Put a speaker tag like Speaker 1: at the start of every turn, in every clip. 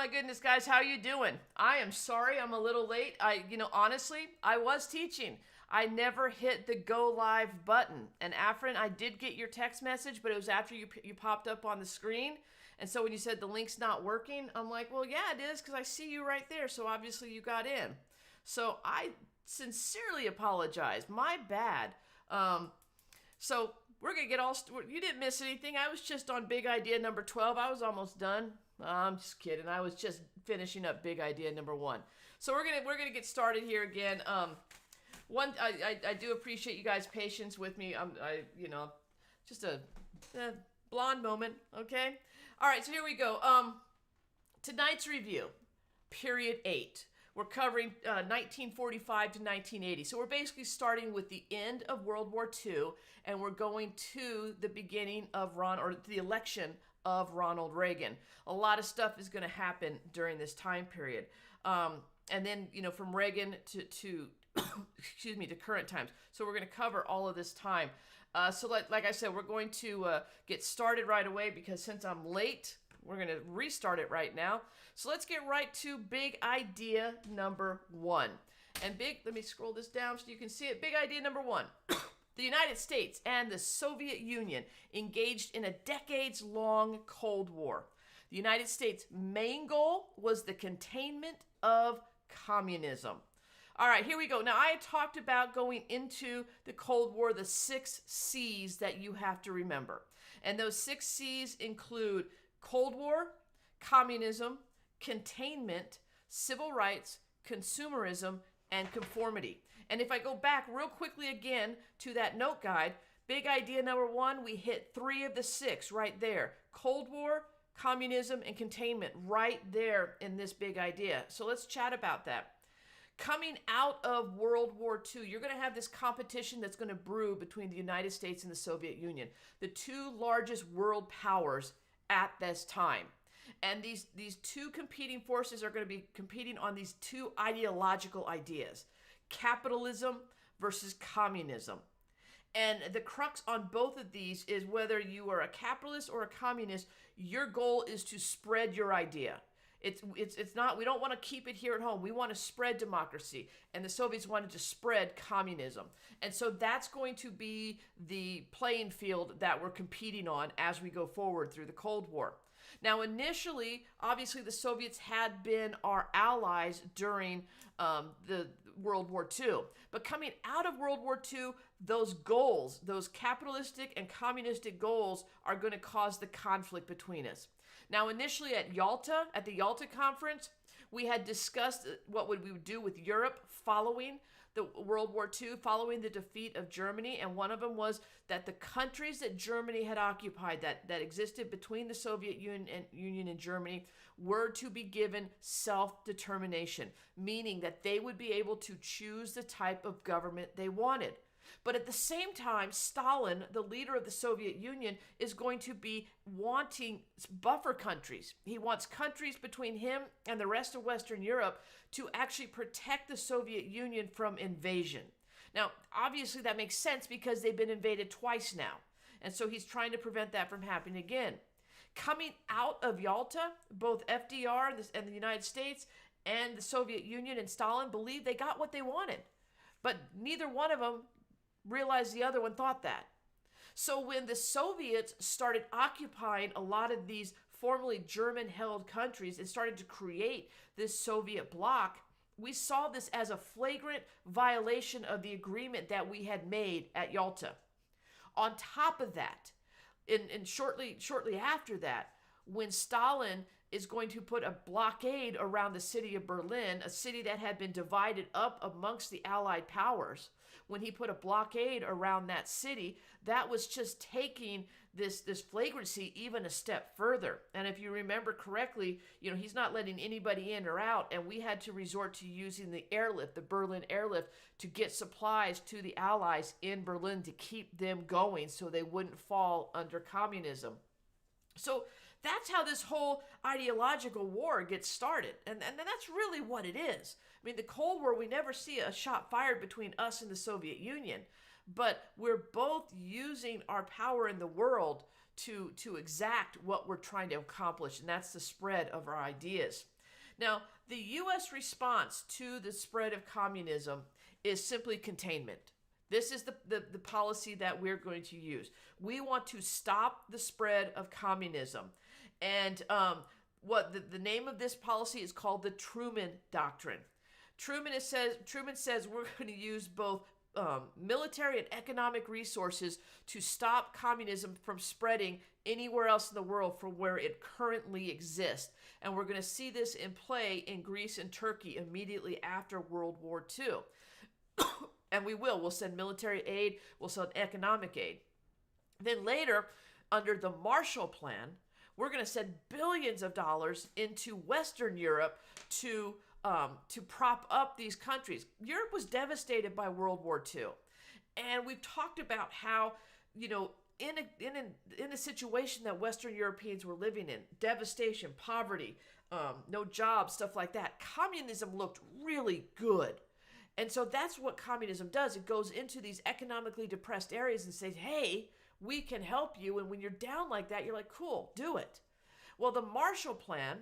Speaker 1: my goodness, guys, how you doing? I am sorry I'm a little late. Honestly, I was teaching. I never hit the go live button. And Afrin, I did get your text message, but it was after you popped up on the screen. And so when you said the link's not working, I'm like, well, yeah, it is because I see you right there. So obviously you got in. So I sincerely apologize. My bad. So we're going to get all... You didn't miss anything. I was just on big idea number 12. I was almost done. I'm just kidding. I was just finishing up big idea number 1. So we're gonna get started here again. I do appreciate you guys' patience with me. Just a blonde moment. Okay. All right. So here we go. Tonight's review, period 8. We're covering 1945 to 1980. So we're basically starting with the end of World War II, and we're going to the beginning of the election of Ronald Reagan. A lot of stuff is going to happen during this time period. And then, from Reagan to excuse me, to current times. So we're going to cover all of this time. So like I said, we're going to get started right away because since I'm late, we're going to restart it right now. So let's get right to big idea number 1. And let me scroll this down so you can see it. Big idea number 1. The United States and the Soviet Union engaged in a decades-long Cold War. The United States' main goal was the containment of communism. All right, here we go. Now, I had talked about going into the Cold War, the 6 C's that you have to remember. And those 6 C's include Cold War, communism, containment, civil rights, consumerism, and conformity. And if I go back real quickly again to that note guide, big idea number 1, we hit 3 of the 6 right there. Cold War, communism, and containment right there in this big idea. So let's chat about that. Coming out of World War II, you're going to have this competition that's going to brew between the United States and the Soviet Union, the 2 largest world powers at this time. And these 2 competing forces are going to be competing on these 2 ideological ideas, capitalism versus communism. And the crux on both of these is whether you are a capitalist or a communist, your goal is to spread your idea. It's not, we don't want to keep it here at home. We want to spread democracy. And the Soviets wanted to spread communism. And so that's going to be the playing field that we're competing on as we go forward through the Cold War. Now, initially, obviously, the Soviets had been our allies during the World War II. But coming out of World War II, those goals, those capitalistic and communistic goals, are going to cause the conflict between us. Now, initially at the Yalta Conference, we had discussed what we would do with Europe following the World War II, following the defeat of Germany. And one of them was that the countries that Germany had occupied, that existed between the Soviet Union and Germany, were to be given self-determination, meaning that they would be able to choose the type of government they wanted. But at the same time, Stalin, the leader of the Soviet Union, is going to be wanting buffer countries. He wants countries between him and the rest of Western Europe to actually protect the Soviet Union from invasion. Now, obviously that makes sense because they've been invaded twice now. And so he's trying to prevent that from happening again. Coming out of Yalta, both FDR and the United States and the Soviet Union and Stalin believed they got what they wanted. But neither one of them realized the other one thought that. So when the Soviets started occupying a lot of these formerly German-held countries and started to create this Soviet bloc, we saw this as a flagrant violation of the agreement that we had made at Yalta. On top of that, and shortly after that, when Stalin is going to put a blockade around the city of Berlin, a city that had been divided up amongst the Allied powers, when he put a blockade around that city, that was just taking this flagrancy even a step further. And if you remember correctly, he's not letting anybody in or out, and we had to resort to using the airlift, the Berlin airlift, to get supplies to the Allies in Berlin to keep them going so they wouldn't fall under communism. So that's how this whole ideological war gets started. And that's really what it is. I mean, the Cold War, we never see a shot fired between us and the Soviet Union, but we're both using our power in the world to exact what we're trying to accomplish, and that's the spread of our ideas. Now, the U.S. response to the spread of communism is simply containment. This is the policy that we're going to use. We want to stop the spread of communism. And what the name of this policy is called the Truman Doctrine. Truman says we're going to use both military and economic resources to stop communism from spreading anywhere else in the world from where it currently exists. And we're going to see this in play in Greece and Turkey immediately after World War II. And we'll send military aid, we'll send economic aid. Then later, under the Marshall Plan, we're going to send billions of dollars into Western Europe to prop up these countries. Europe was devastated by World War II. And we've talked about how, in a situation that Western Europeans were living in, devastation, poverty, no jobs, stuff like that, communism looked really good. And so that's what communism does. It goes into these economically depressed areas and says, hey, we can help you. And when you're down like that, you're like, cool, do it. Well, the Marshall Plan,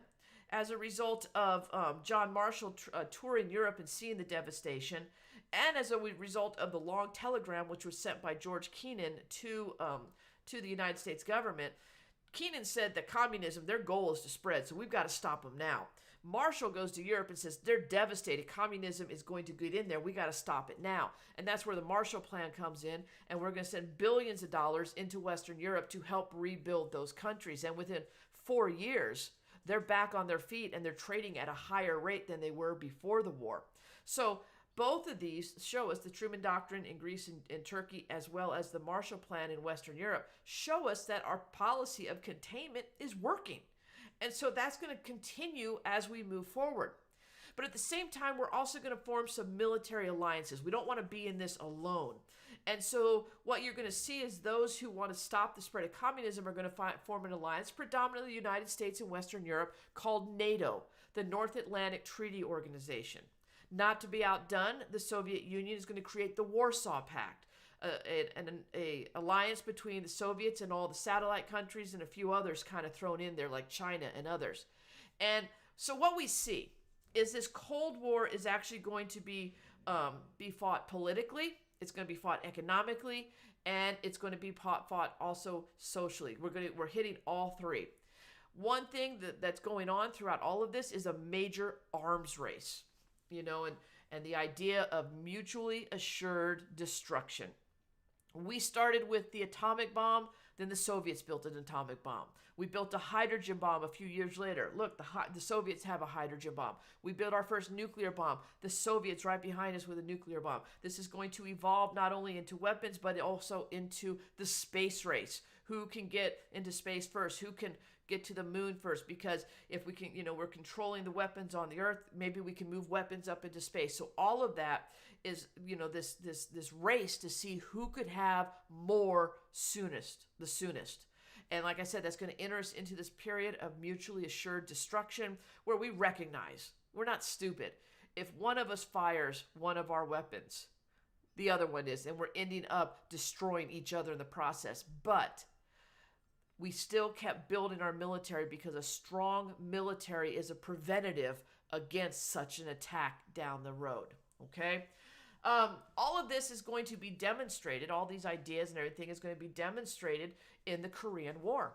Speaker 1: as a result of John Marshall touring Europe and seeing the devastation, and as a result of the long telegram which was sent by George Kennan to the United States government, Kennan said that communism, their goal is to spread, so we've got to stop them now. Marshall goes to Europe and says they're devastated. Communism is going to get in there. We got to stop it now. And that's where the Marshall Plan comes in, and we're going to send billions of dollars into Western Europe to help rebuild those countries. And within 4 years, they're back on their feet and they're trading at a higher rate than they were before the war. So both of these show us, the Truman Doctrine in Greece and Turkey, as well as the Marshall Plan in Western Europe, show us that our policy of containment is working. And so that's going to continue as we move forward. But at the same time, we're also going to form some military alliances. We don't want to be in this alone. And so what you're going to see is those who want to stop the spread of communism are going to form an alliance, predominantly the United States and Western Europe, called NATO, the North Atlantic Treaty Organization. Not to be outdone, the Soviet Union is going to create the Warsaw Pact, an alliance between the Soviets and all the satellite countries and a few others kind of thrown in there like China and others. And so what we see is this Cold War is actually going to be fought politically, it's going to be fought economically, and it's going to be fought also socially. We're hitting all three. One thing that's going on throughout all of this is a major arms race, and the idea of mutually assured destruction. We started with the atomic bomb, then the Soviets built an atomic bomb. We built a hydrogen bomb a few years later. Look, the Soviets have a hydrogen bomb. We built our first nuclear bomb. The Soviets right behind us with a nuclear bomb. This is going to evolve not only into weapons, but also into the space race. Who can get into space first? Who can get to the moon first? Because if we can, we're controlling the weapons on the Earth, maybe we can move weapons up into space. So all of that is, this race to see who could have more the soonest. And like I said, that's going to enter us into this period of mutually assured destruction where we recognize we're not stupid. If one of us fires one of our weapons, the other one is, and we're ending up destroying each other in the process. But we still kept building our military because a strong military is a preventative against such an attack down the road. Okay? All of this is going to be demonstrated, all these ideas and everything is going to be demonstrated in the Korean War.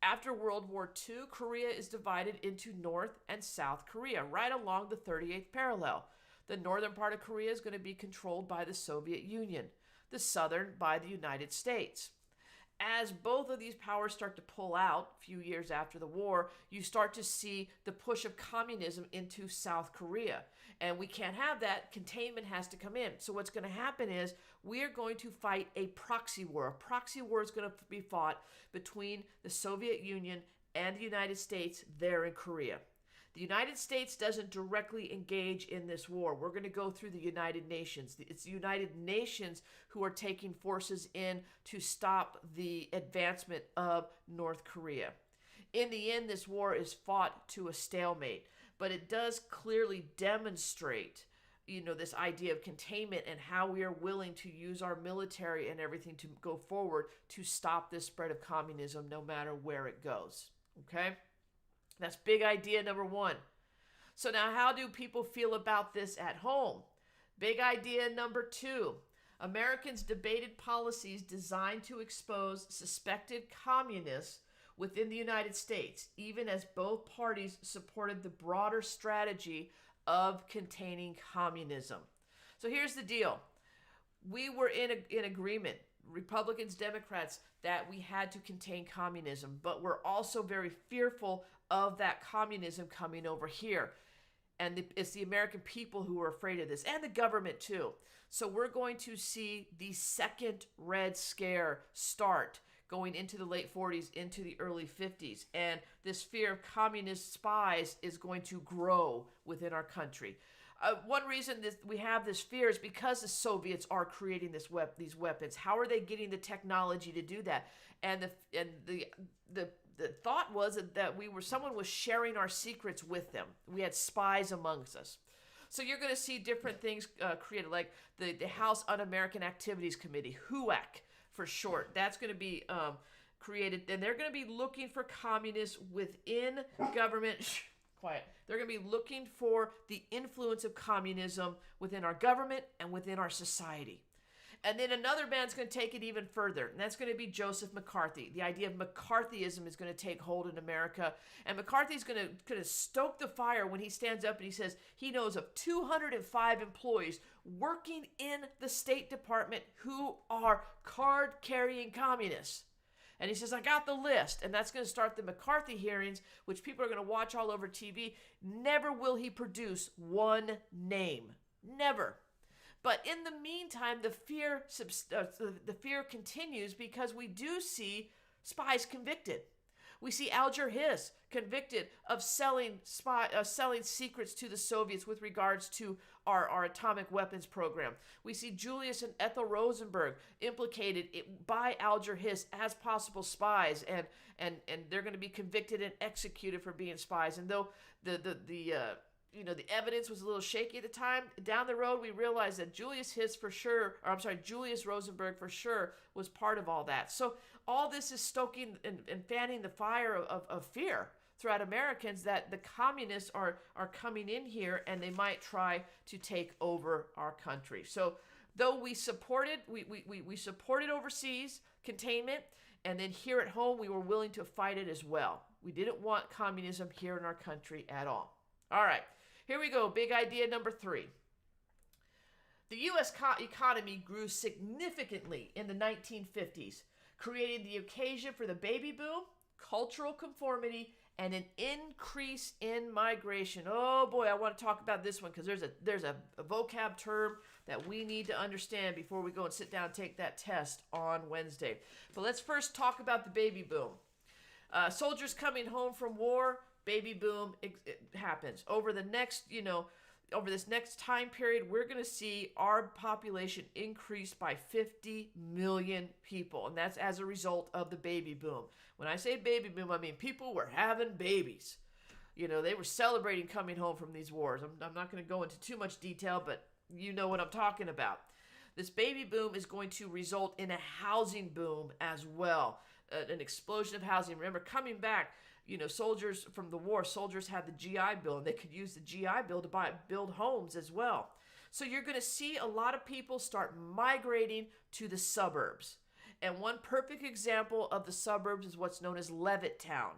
Speaker 1: After World War II, Korea is divided into North and South Korea, right along the 38th parallel. The northern part of Korea is going to be controlled by the Soviet Union, the southern by the United States. As both of these powers start to pull out a few years after the war, you start to see the push of communism into South Korea. And we can't have that. Containment has to come in. So what's going to happen is we are going to fight a proxy war. A proxy war is going to be fought between the Soviet Union and the United States there in Korea. The United States doesn't directly engage in this war. We're going to go through the United Nations. It's the United Nations who are taking forces in to stop the advancement of North Korea. In the end, this war is fought to a stalemate, but it does clearly demonstrate, this idea of containment and how we are willing to use our military and everything to go forward to stop this spread of communism no matter where it goes. Okay? That's big idea number one. So now how do people feel about this at home? Big idea number 2. Americans debated policies designed to expose suspected communists within the United States, even as both parties supported the broader strategy of containing communism. So here's the deal. We were in agreement, Republicans, Democrats, that we had to contain communism, but we're also very fearful of that communism coming over here. And it's the American people who are afraid of this, and the government too. So we're going to see the second Red Scare start going into the late 40s, into the early 50s. And this fear of communist spies is going to grow within our country. One reason we have this fear is because the Soviets are creating these weapons. How are they getting the technology to do that? And the thought was that someone was sharing our secrets with them. We had spies amongst us. So you're going to see different things created, like the House Un-American Activities Committee, HUAC for short. That's going to be created, and they're going to be looking for communists within government. Quiet. They're going to be looking for the influence of communism within our government and within our society. And then another man's going to take it even further, and that's going to be Joseph McCarthy. The idea of McCarthyism is going to take hold in America, and McCarthy's going to stoke the fire when he stands up and he says he knows of 205 employees working in the State Department who are card-carrying communists. And he says, I got the list. And that's going to start the McCarthy hearings, which people are going to watch all over TV. Never will he produce one name. Never. But in the meantime, the fear continues because we do see spies convicted. We see Alger Hiss convicted of selling secrets to the Soviets with regards to our atomic weapons program. We see Julius and Ethel Rosenberg implicated by Alger Hiss as possible spies, and they're going to be convicted and executed for being spies. And though the evidence was a little shaky at the time, down the road we realized that Julius Rosenberg for sure was part of all that. So all this is stoking and fanning the fire of fear throughout Americans that the communists are coming in here and they might try to take over our country. So though we supported overseas containment, and then here at home we were willing to fight it as well. We didn't want communism here in our country at all. All right, here we go. Big idea number 3. The U.S. economy grew significantly in the 1950s, creating the occasion for the baby boom, cultural conformity, and an increase in migration. Oh boy, I want to talk about this one because there's a vocab term that we need to understand before we go and sit down and take that test on Wednesday. But let's first talk about the baby boom. Soldiers coming home from war, baby boom, it happens. Over this next time period, we're going to see our population increase by 50 million people. And that's as a result of the baby boom. When I say baby boom, I mean people were having babies. They were celebrating coming home from these wars. I'm not going to go into too much detail, but you know what I'm talking about. This baby boom is going to result in a housing boom as well. An explosion of housing. Remember, coming back, soldiers from the war, soldiers had the GI Bill, and they could use the GI Bill to build homes as well. So you're going to see a lot of people start migrating to the suburbs. And one perfect example of the suburbs is what's known as Levittown.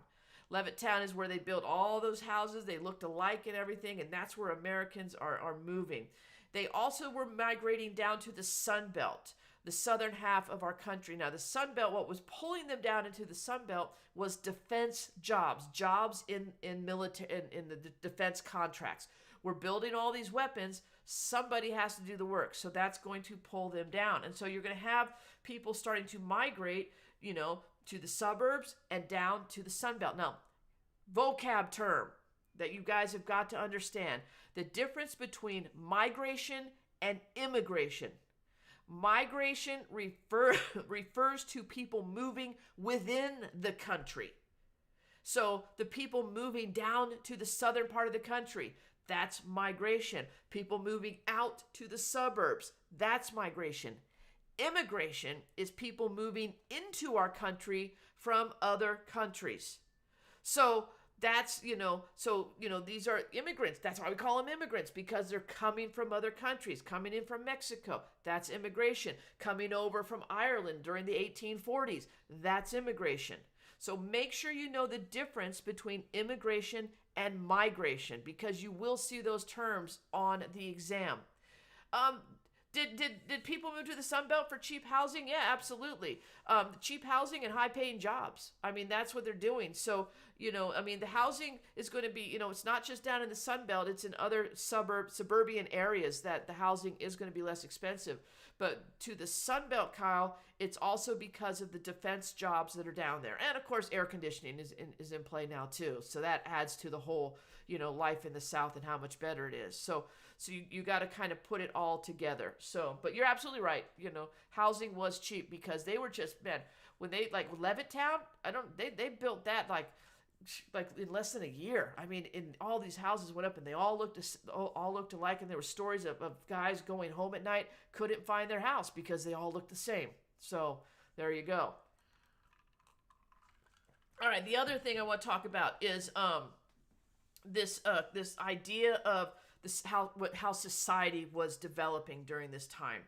Speaker 1: Levittown is where they built all those houses. They looked alike and everything, and that's where Americans are moving. They also were migrating down to the Sun Belt, the southern half of our country. Now, the Sun Belt, what was pulling them down into the Sun Belt was defense jobs in the defense contracts. We're building all these weapons. Somebody has to do the work. So that's going to pull them down. And so you're going to have people starting to migrate, to the suburbs and down to the Sun Belt. Now, vocab term that you guys have got to understand. The difference between migration and immigration. Migration refers to people moving within the country. So the people moving down to the southern part of the country, that's migration. People moving out to the suburbs, that's migration. Immigration is people moving into our country from other countries. So that's, so, these are immigrants. That's why we call them immigrants, because they're coming from other countries, coming in from Mexico. That's immigration. Coming over from Ireland during the 1840s. That's immigration. So make sure you know the difference between immigration and migration, because you will see those terms on the exam. Um, did people move to the Sun Belt for cheap housing? Yeah, absolutely. Cheap housing and high paying jobs. I mean, that's what they're doing. So, the housing is going to be, it's not just down in the Sun Belt, it's in other suburban areas that the housing is going to be less expensive. But to the Sun Belt, Kyle, it's also because of the defense jobs that are down there. And of course, air conditioning is in play now too. So that adds to the whole, life in the South and how much better it is. So you got to kind of put it all together. So, but you're absolutely right. Housing was cheap because they were just, man, when they, like Levittown, they built that like in less than a year. I mean, in all these houses went up and they all looked alike. And there were stories of guys going home at night, couldn't find their house because they all looked the same. So there you go. All right. The other thing I want to talk about is, this idea of how society was developing during this time.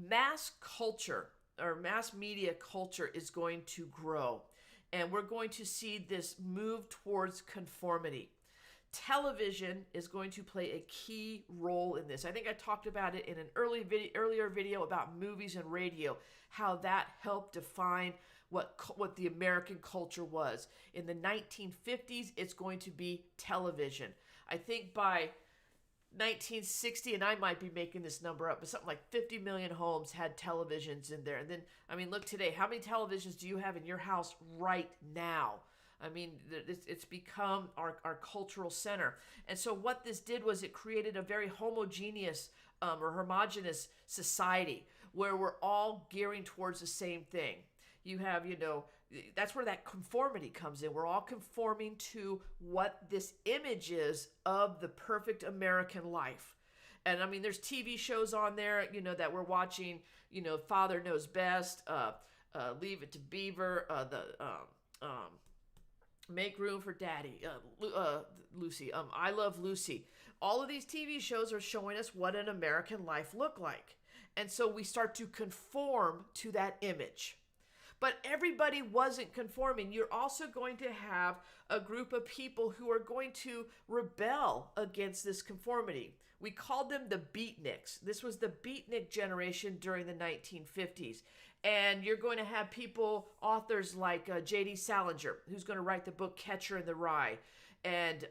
Speaker 1: Mass culture or mass media culture is going to grow, and we're going to see this move towards conformity. Television is going to play a key role in this. I think I talked about it in an earlier video about movies and radio, how that helped define what the American culture was. In the 1950s, it's going to be television. I think by 1960, and I might be making this number up, but something like 50 million homes had televisions in there. And then, I mean, look today, how many televisions do you have in your house right now? I mean, it's become our cultural center. And so what this did was it created a very homogeneous or homogenous society where we're all gearing towards the same thing. You have, that's where that conformity comes in. We're all conforming to what this image is of the perfect American life. And I mean, there's TV shows on there, that we're watching, Father Knows Best, Leave It to Beaver, Make Room for Daddy, Lucy, I Love Lucy. All of these TV shows are showing us what an American life looked like. And so we start to conform to that image. But everybody wasn't conforming. You're also going to have a group of people who are going to rebel against this conformity. We called them the beatniks. This was the beatnik generation during the 1950s. And you're going to have authors like J.D. Salinger, who's going to write the book Catcher in the Rye, and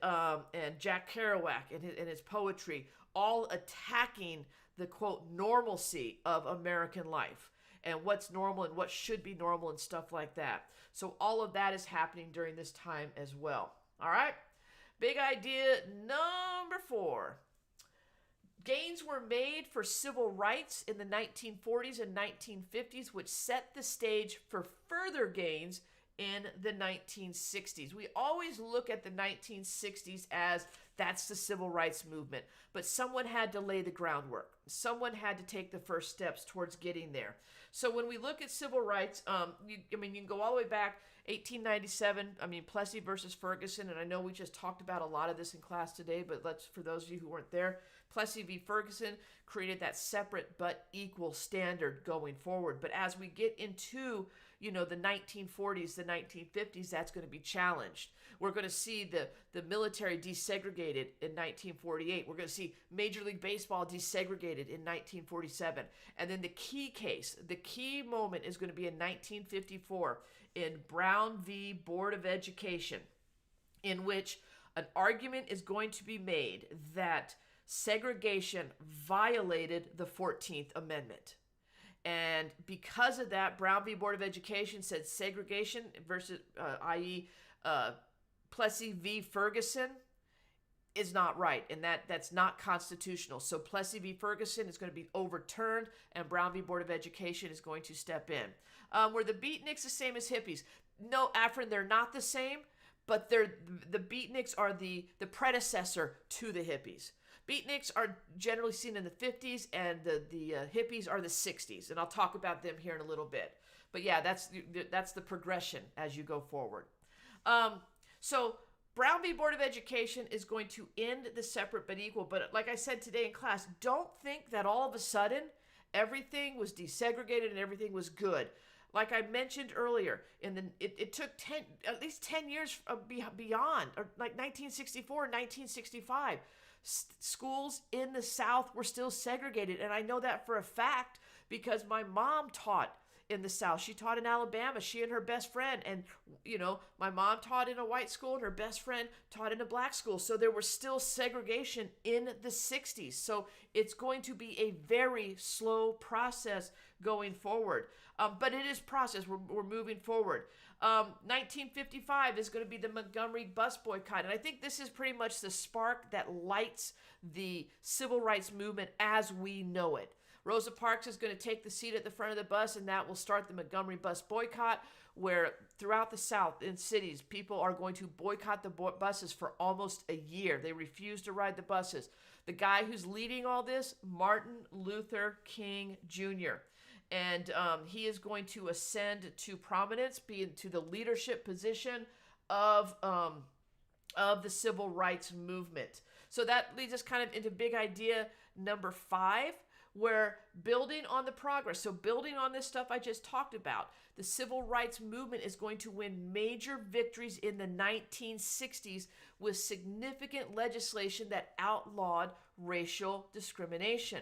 Speaker 1: Jack Kerouac and his poetry, all attacking the, quote, normalcy of American life and what's normal and what should be normal and stuff like that. So all of that is happening during this time as well. All right? Big idea number 4. Gains were made for civil rights in the 1940s and 1950s, which set the stage for further gains in the 1960s. We always look at the 1960s as that's the civil rights movement, but someone had to lay the groundwork. Someone had to take the first steps towards getting there. So when we look at civil rights, you can go all the way back, 1897, Plessy versus Ferguson, and I know we just talked about a lot of this in class today, but for those of you who weren't there, Plessy v. Ferguson created that separate but equal standard going forward. But as we get into, the 1940s, the 1950s, that's going to be challenged. We're going to see the military desegregated in 1948. We're going to see Major League Baseball desegregated in 1947. And then the key moment is going to be in 1954 in Brown v. Board of Education, in which an argument is going to be made that segregation violated the 14th Amendment. And because of that, Brown v. Board of Education said segregation versus, i.e., Plessy v. Ferguson is not right, and that's not constitutional. So Plessy v. Ferguson is going to be overturned, and Brown v. Board of Education is going to step in. Were the beatniks the same as hippies? No, Afrin, they're not the same, but the beatniks are the predecessor to the hippies. Beatniks are generally seen in the 50s, and the hippies are the 60s, and I'll talk about them here in a little bit. But yeah, that's the progression as you go forward. So Brown v. Board of Education is going to end the separate but equal. But like I said today in class, don't think that all of a sudden everything was desegregated and everything was good. Like I mentioned earlier, it took at least 10 years beyond, or like 1964 and 1965. Schools in the South were still segregated, and I know that for a fact because my mom taught in the South. She taught in Alabama, she and her best friend. And, my mom taught in a white school and her best friend taught in a black school. So there was still segregation in the 60s. So it's going to be a very slow process going forward. But it is process. We're moving forward. 1955 is going to be the Montgomery bus boycott. And I think this is pretty much the spark that lights the civil rights movement as we know it. Rosa Parks is going to take the seat at the front of the bus, and that will start the Montgomery bus boycott, where throughout the South in cities, people are going to boycott the buses for almost a year. They refuse to ride the buses. The guy who's leading all this, Martin Luther King Jr., and he is going to ascend to prominence, be into the leadership position of the civil rights movement. So that leads us kind of into big idea number 5, where building on the progress, so building on this stuff I just talked about, the civil rights movement is going to win major victories in the 1960s with significant legislation that outlawed racial discrimination.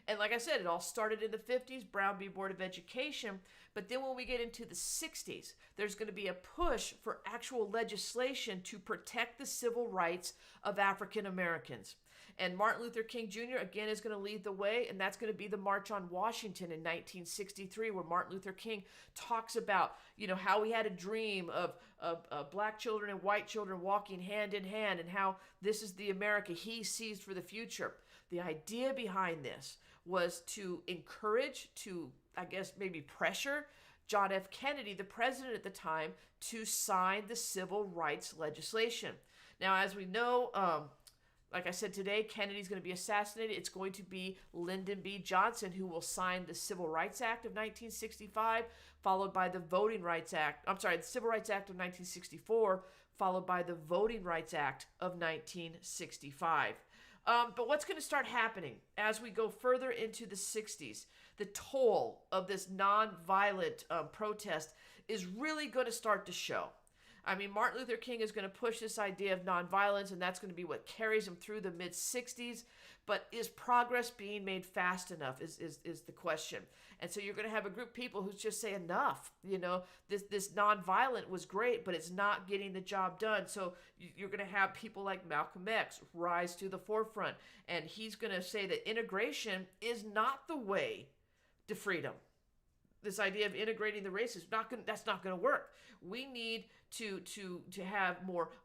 Speaker 1: And like I said, it all started in the 50s, Brown v. Board of Education, but then when we get into the 60s, there's going to be a push for actual legislation to protect the civil rights of African Americans. And Martin Luther King Jr., again, is going to lead the way, and that's going to be the March on Washington in 1963, where Martin Luther King talks about, how he had a dream of black children and white children walking hand in hand, and how this is the America he sees for the future. The idea behind this was to encourage, I guess maybe pressure John F. Kennedy, the president at the time, to sign the civil rights legislation. Now, as we know, like I said today, Kennedy's going to be assassinated. It's going to be Lyndon B. Johnson who will sign the Civil Rights Act of 1965, followed by the Voting Rights Act. The Civil Rights Act of 1964, followed by the Voting Rights Act of 1965. But what's going to start happening as we go further into the 60s? The toll of this nonviolent protest is really going to start to show. Martin Luther King is going to push this idea of nonviolence, and that's going to be what carries him through the mid-60s. But is progress being made fast enough is the question. And so you're going to have a group of people who just say enough. This nonviolent was great, but it's not getting the job done. So you're going to have people like Malcolm X rise to the forefront. And he's going to say that integration is not the way to freedom. This idea of integrating the races, that's not going to work. We need to have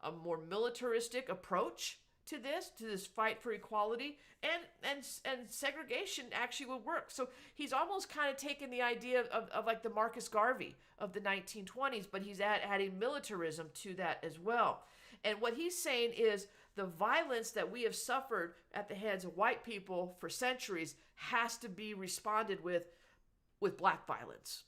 Speaker 1: a more militaristic approach to this fight for equality, and segregation actually would work. So he's almost kind of taken the idea of like the Marcus Garvey of the 1920s, but he's adding militarism to that as well. And what he's saying is the violence that we have suffered at the hands of white people for centuries has to be responded with black violence.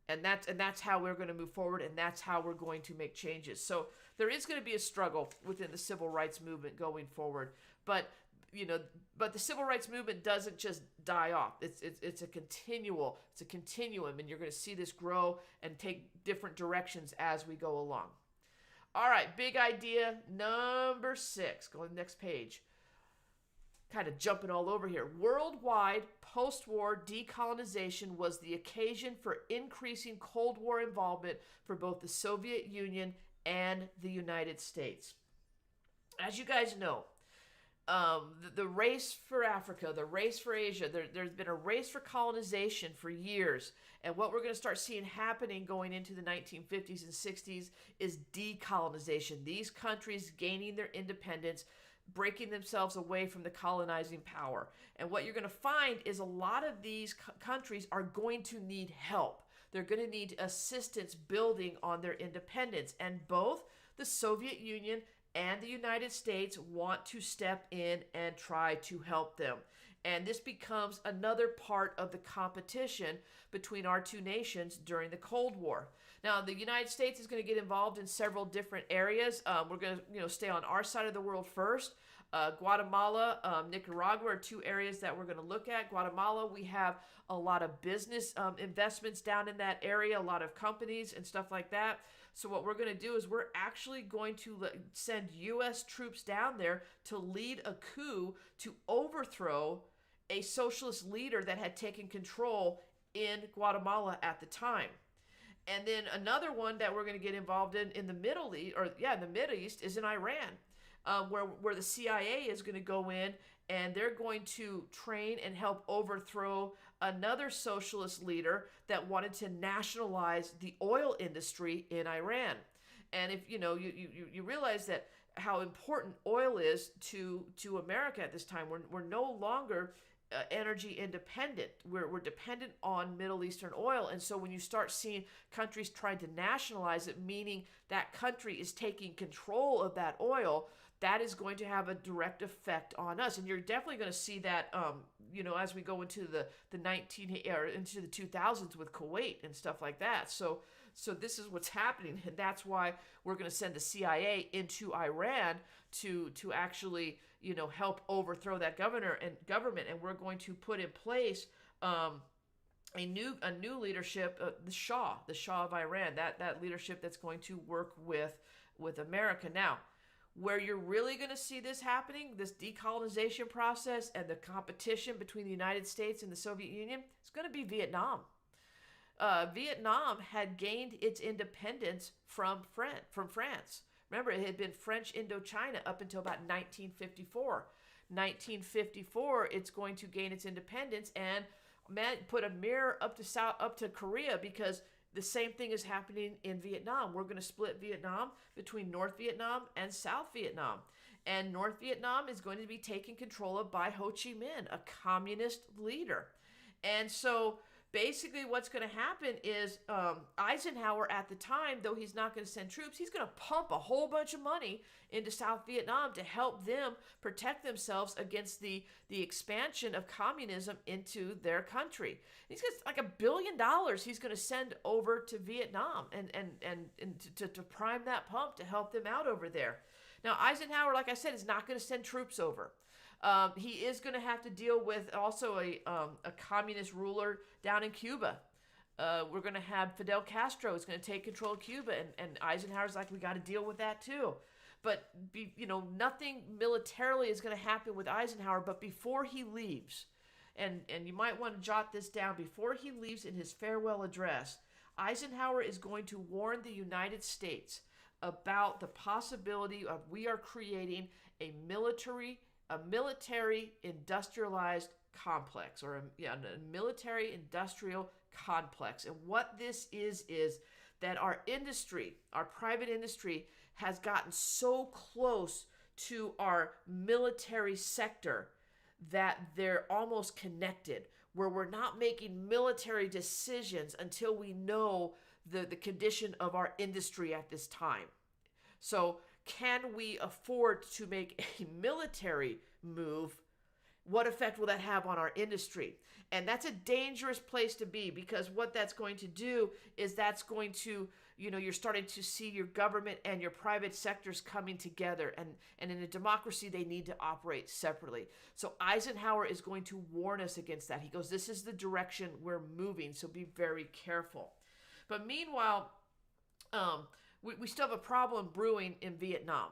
Speaker 1: And that's how we're going to move forward, and that's how we're going to make changes. So there is going to be a struggle within the civil rights movement going forward. But the civil rights movement doesn't just die off. It's a continuum, and you're going to see this grow and take different directions as we go along. All right, big idea number 6. Go to the next page. Kind of jumping all over here. Worldwide post-war decolonization was the occasion for increasing Cold War involvement for both the Soviet Union and the United States. As you guys know, the race for Africa, the race for Asia, there's been a race for colonization for years. And what we're going to start seeing happening going into the 1950s and 60s is decolonization. These countries gaining their independence, breaking themselves away from the colonizing power. And what you're going to find is a lot of these countries are going to need help. They're going to need assistance building on their independence. And both the Soviet Union and the United States want to step in and try to help them. And this becomes another part of the competition between our two nations during the Cold War. Now, the United States is going to get involved in several different areas. We're going to, stay on our side of the world first. Guatemala, Nicaragua are two areas that we're going to look at. Guatemala, we have a lot of business investments down in that area, a lot of companies and stuff like that. So what we're going to do is we're actually going to send U.S. troops down there to lead a coup to overthrow a socialist leader that had taken control in Guatemala at the time. And then another one that we're going to get involved in the Middle East, in the Middle East, is in Iran, where the CIA is going to go in and they're going to train and help overthrow another socialist leader that wanted to nationalize the oil industry in Iran. And if you realize that how important oil is to America at this time, we're no longer energy independent. We're dependent on Middle Eastern oil. And so when you start seeing countries trying to nationalize it, meaning that country is taking control of that oil, that is going to have a direct effect on us. And you're definitely going to see that, as we go into the 2000s with Kuwait and stuff like that. So this is what's happening, and that's why we're going to send the CIA into Iran to actually, help overthrow that government, and we're going to put in place a new leadership, the Shah of Iran, that leadership that's going to work with America. Now, where you're really going to see this happening, this decolonization process and the competition between the United States and the Soviet Union, it's going to be Vietnam. Vietnam had gained its independence from France. Remember, it had been French Indochina up until about 1954. 1954, it's going to gain its independence and put a mirror up to Korea, because the same thing is happening in Vietnam. We're going to split Vietnam between North Vietnam and South Vietnam. And North Vietnam is going to be taken control of by Ho Chi Minh, a communist leader. And so basically what's going to happen is Eisenhower at the time, though he's not going to send troops, he's going to pump a whole bunch of money into South Vietnam to help them protect themselves against the expansion of communism into their country. He's got like $1 billion he's going to send over to Vietnam and to prime that pump to help them out over there. Now, Eisenhower, like I said, is not going to send troops over. He is going to have to deal with also a communist ruler down in Cuba. We're going to have Fidel Castro is going to take control of Cuba, and Eisenhower's like, we got to deal with that too. But nothing militarily is going to happen with Eisenhower. But before he leaves, and you might want to jot this down, before he leaves in his farewell address, Eisenhower is going to warn the United States about the possibility of we are creating a military industrialized complex, or a military industrial complex. And what this is that our industry, our private industry, has gotten so close to our military sector that they're almost connected, where we're not making military decisions until we know the condition of our industry at this time. So can we afford to make a military move? What effect will that have on our industry? And that's a dangerous place to be, because what that's going to do is that's going to, you're starting to see your government and your private sectors coming together. And in a democracy, they need to operate separately. So Eisenhower is going to warn us against that. He goes, this is the direction we're moving, so be very careful. But meanwhile, we still have a problem brewing in Vietnam.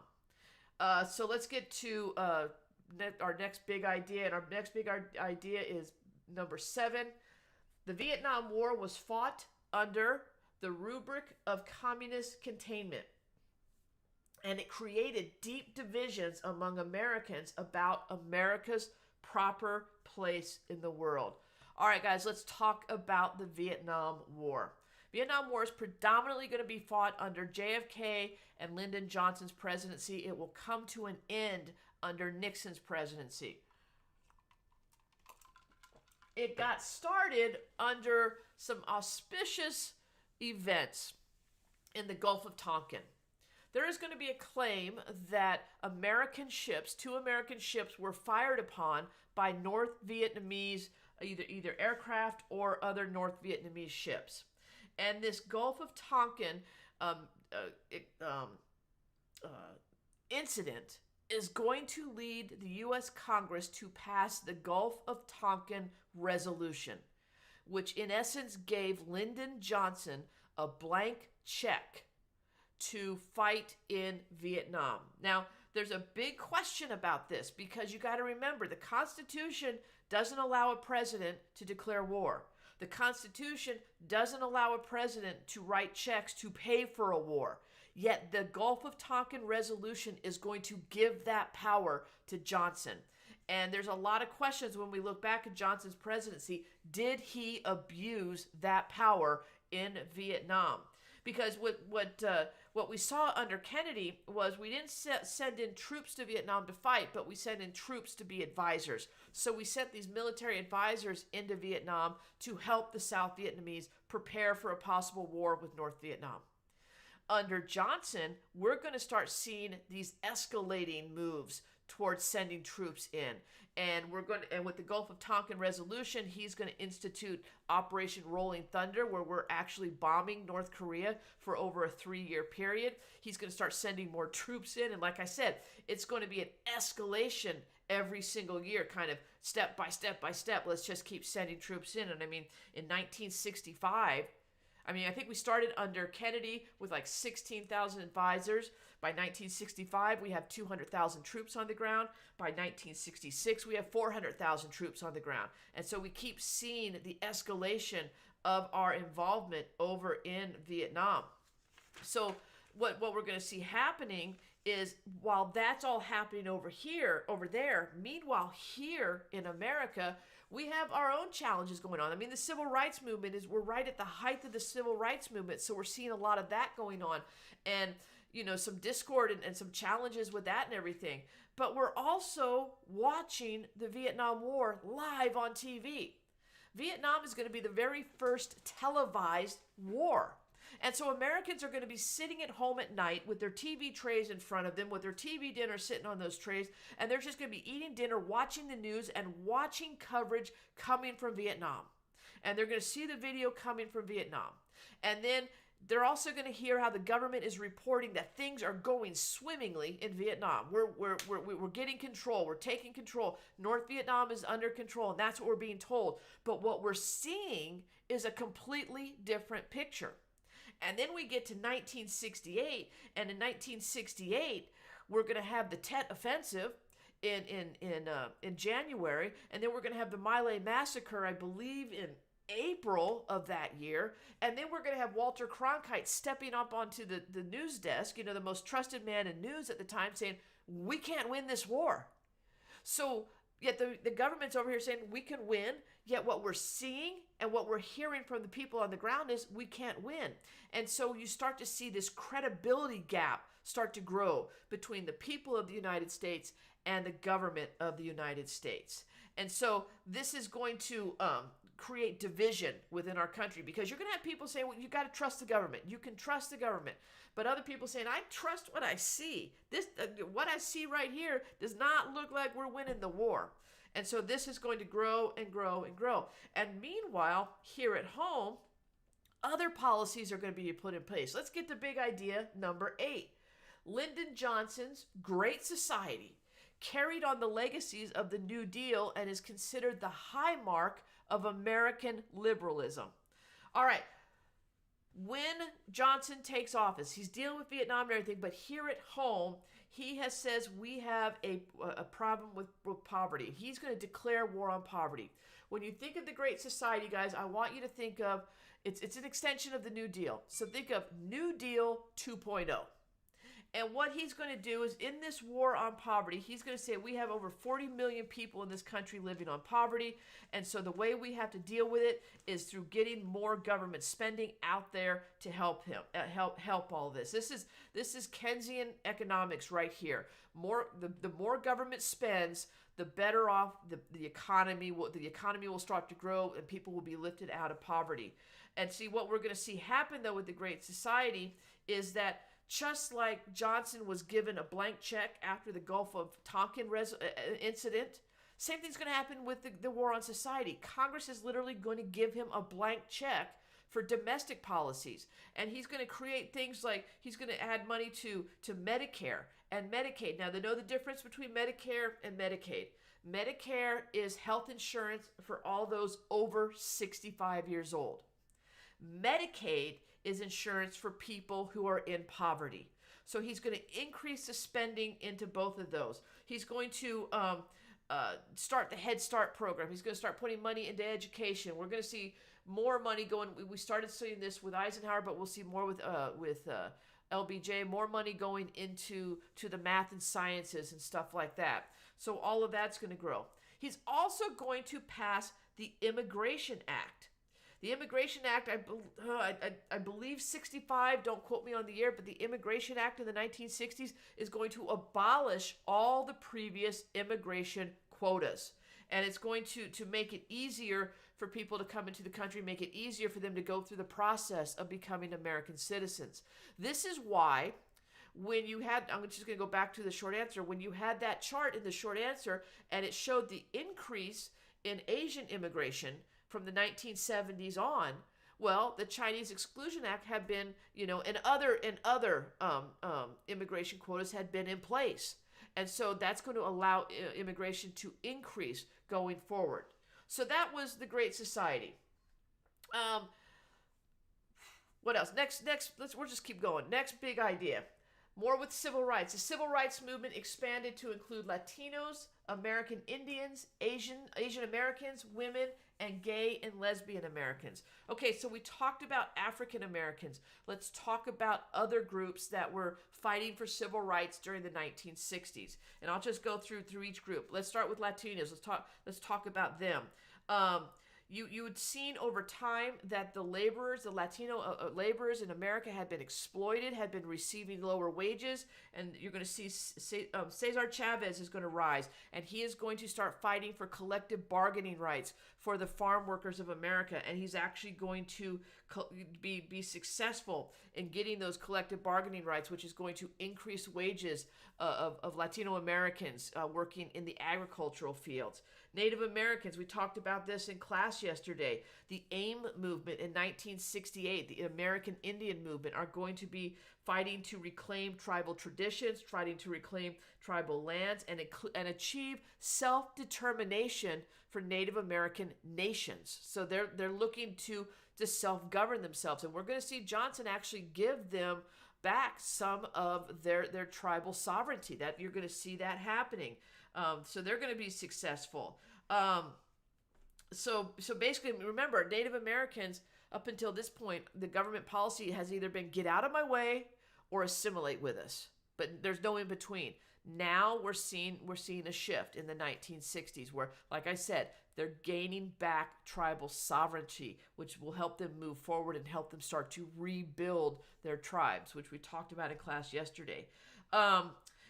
Speaker 1: So let's get to our next big idea. And our next big idea is number 7. The Vietnam War was fought under the rubric of communist containment. And it created deep divisions among Americans about America's proper place in the world. All right, guys, let's talk about the Vietnam War. Vietnam War is predominantly going to be fought under JFK and Lyndon Johnson's presidency. It will come to an end under Nixon's presidency. It got started under some auspicious events in the Gulf of Tonkin. there is going to be a claim that American ships, 2 American ships, were fired upon by North Vietnamese either aircraft or other North Vietnamese ships. And this Gulf of Tonkin um, uh, incident is going to lead the U.S. Congress to pass the Gulf of Tonkin Resolution, which in essence gave Lyndon Johnson a blank check to fight in Vietnam. Now, there's a big question about this because you got to remember the Constitution doesn't allow a president to declare war. The Constitution doesn't allow a president to write checks to pay for a war. Yet the Gulf of Tonkin Resolution is going to give that power to Johnson. And there's a lot of questions when we look back at Johnson's presidency. Did he abuse that power in Vietnam? Because what we saw under Kennedy was we didn't send in troops to Vietnam to fight, but we sent in troops to be advisors. So we sent these military advisors into Vietnam to help the South Vietnamese prepare for a possible war with North Vietnam. Under Johnson, we're going to start seeing these escalating moves towards sending troops in. And with the Gulf of Tonkin Resolution, he's going to institute Operation Rolling Thunder, where we're actually bombing North Korea for over a 3-year period. He's going to start sending more troops in. And like I said, it's going to be an escalation every single year, kind of step by step by step. Let's just keep sending troops in. And I mean, in 1965, I think we started under Kennedy with like 16,000 advisors. By 1965, we have 200,000 troops on the ground. By 1966, we have 400,000 troops on the ground. And so we keep seeing the escalation of our involvement over in Vietnam. So what we're going to see happening is while that's all happening over there, meanwhile here in America, we have our own challenges going on. I mean, the civil rights movement we're right at the height of the civil rights movement. So we're seeing a lot of that going on and, some discord and some challenges with that and everything. But we're also watching the Vietnam War live on TV. Vietnam is going to be the very first televised war. And so Americans are going to be sitting at home at night with their TV trays in front of them, with their TV dinner sitting on those trays, and they're just going to be eating dinner, watching the news, and watching coverage coming from Vietnam. And they're going to see the video coming from Vietnam. And then they're also going to hear how the government is reporting that things are going swimmingly in Vietnam. We're getting control. We're taking control. North Vietnam is under control, and that's what we're being told. But what we're seeing is a completely different picture. And then we get to 1968, and in 1968, we're going to have the Tet Offensive in January, and then we're going to have the My Lai Massacre, I believe, in April of that year, and then we're going to have Walter Cronkite stepping up onto the news desk, the most trusted man in news at the time, saying, we can't win this war. So yet the government's over here saying we can win, yet what we're seeing and what we're hearing from the people on the ground is we can't win. And so you start to see this credibility gap start to grow between the people of the United States and the government of the United States. And so this is going to create division within our country, because you're going to have people saying, well, you got to trust the government. You can trust the government. But other people saying, I trust what I see. What I see right here does not look like we're winning the war. And so this is going to grow and grow and grow. And meanwhile, here at home, other policies are going to be put in place. Let's get to big idea number 8. Lyndon Johnson's Great Society carried on the legacies of the New Deal and is considered the high mark of American liberalism. All right, when Johnson takes office, he's dealing with Vietnam and everything, but here at home, he says we have a problem with poverty. He's going to declare war on poverty. When you think of the Great Society, guys, I want you to think of, it's an extension of the New Deal. So think of New Deal 2.0. And what he's going to do is, in this war on poverty, he's going to say we have over 40 million people in this country living on poverty. And so the way we have to deal with it is through getting more government spending out there to help help all this. This is Keynesian economics right here. The more government spends, the better off the economy will start to grow, and people will be lifted out of poverty. And see, what we're going to see happen though with the Great Society is that just like Johnson was given a blank check after the Gulf of Tonkin incident, same thing's going to happen with the war on society. Congress is literally going to give him a blank check for domestic policies. And he's going to create things like he's going to add money to Medicare and Medicaid. Now, they know the difference between Medicare and Medicaid. Medicare is health insurance for all those over 65 years old. Medicaid is insurance for people who are in poverty. So he's going to increase the spending into both of those. He's going to start the Head Start program. He's going to start putting money into education. We're going to see more money going. We started seeing this with Eisenhower, but we'll see more with LBJ. More money going into the math and sciences and stuff like that. So all of that's going to grow. He's also going to pass the Immigration Act. The Immigration Act, I believe 65, don't quote me on the year, but the Immigration Act in the 1960s is going to abolish all the previous immigration quotas. And it's going to make it easier for people to come into the country, make it easier for them to go through the process of becoming American citizens. This is why when you had, I'm just going to go back to the short answer, when you had that chart in the short answer and it showed the increase in Asian immigration from the 1970s on, well, the Chinese Exclusion Act had been, and other immigration quotas had been in place. And so that's going to allow immigration to increase going forward. So that was the Great Society. What else? Next, we'll just keep going. Next big idea. More with civil rights. The civil rights movement expanded to include Latinos, American Indians, Asian Americans, women, and gay and lesbian Americans. Okay, so we talked about African Americans. Let's talk about other groups that were fighting for civil rights during the 1960s. And I'll just go through each group. Let's start with Latinos. Let's talk about them. You had seen over time that the Latino laborers in America had been exploited, had been receiving lower wages, and you're going to see Cesar Chavez is going to rise, and he is going to start fighting for collective bargaining rights for the farm workers of America, and he's actually going to be successful in getting those collective bargaining rights, which is going to increase wages of Latino Americans working in the agricultural fields. Native Americans, we talked about this in class yesterday. The AIM movement in 1968, the American Indian movement, are going to be fighting to reclaim tribal traditions, trying to reclaim tribal lands, and achieve self-determination for Native American nations. So they're looking to self-govern themselves. And we're going to see Johnson actually give them back some of their tribal sovereignty. That you're going to see that happening. So they're going to be successful. So basically, remember, Native Americans, up until this point, the government policy has either been get out of my way or assimilate with us. But there's no in between. Now we're seeing a shift in the 1960s where, like I said, they're gaining back tribal sovereignty, which will help them move forward and help them start to rebuild their tribes, which we talked about in class yesterday.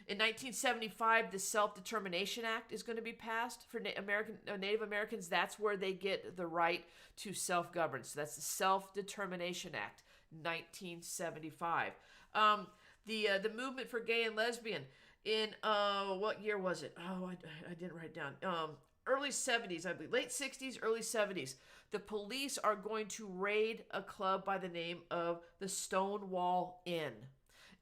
Speaker 1: In 1975, the Self-Determination Act is going to be passed for Native Americans. That's where they get the right to self-govern. So that's the Self-Determination Act, 1975. The movement for gay and lesbian in, what year was it? Oh, I didn't write it down. Early 70s, I believe. Late 60s, early 70s. The police are going to raid a club by the name of the Stonewall Inn.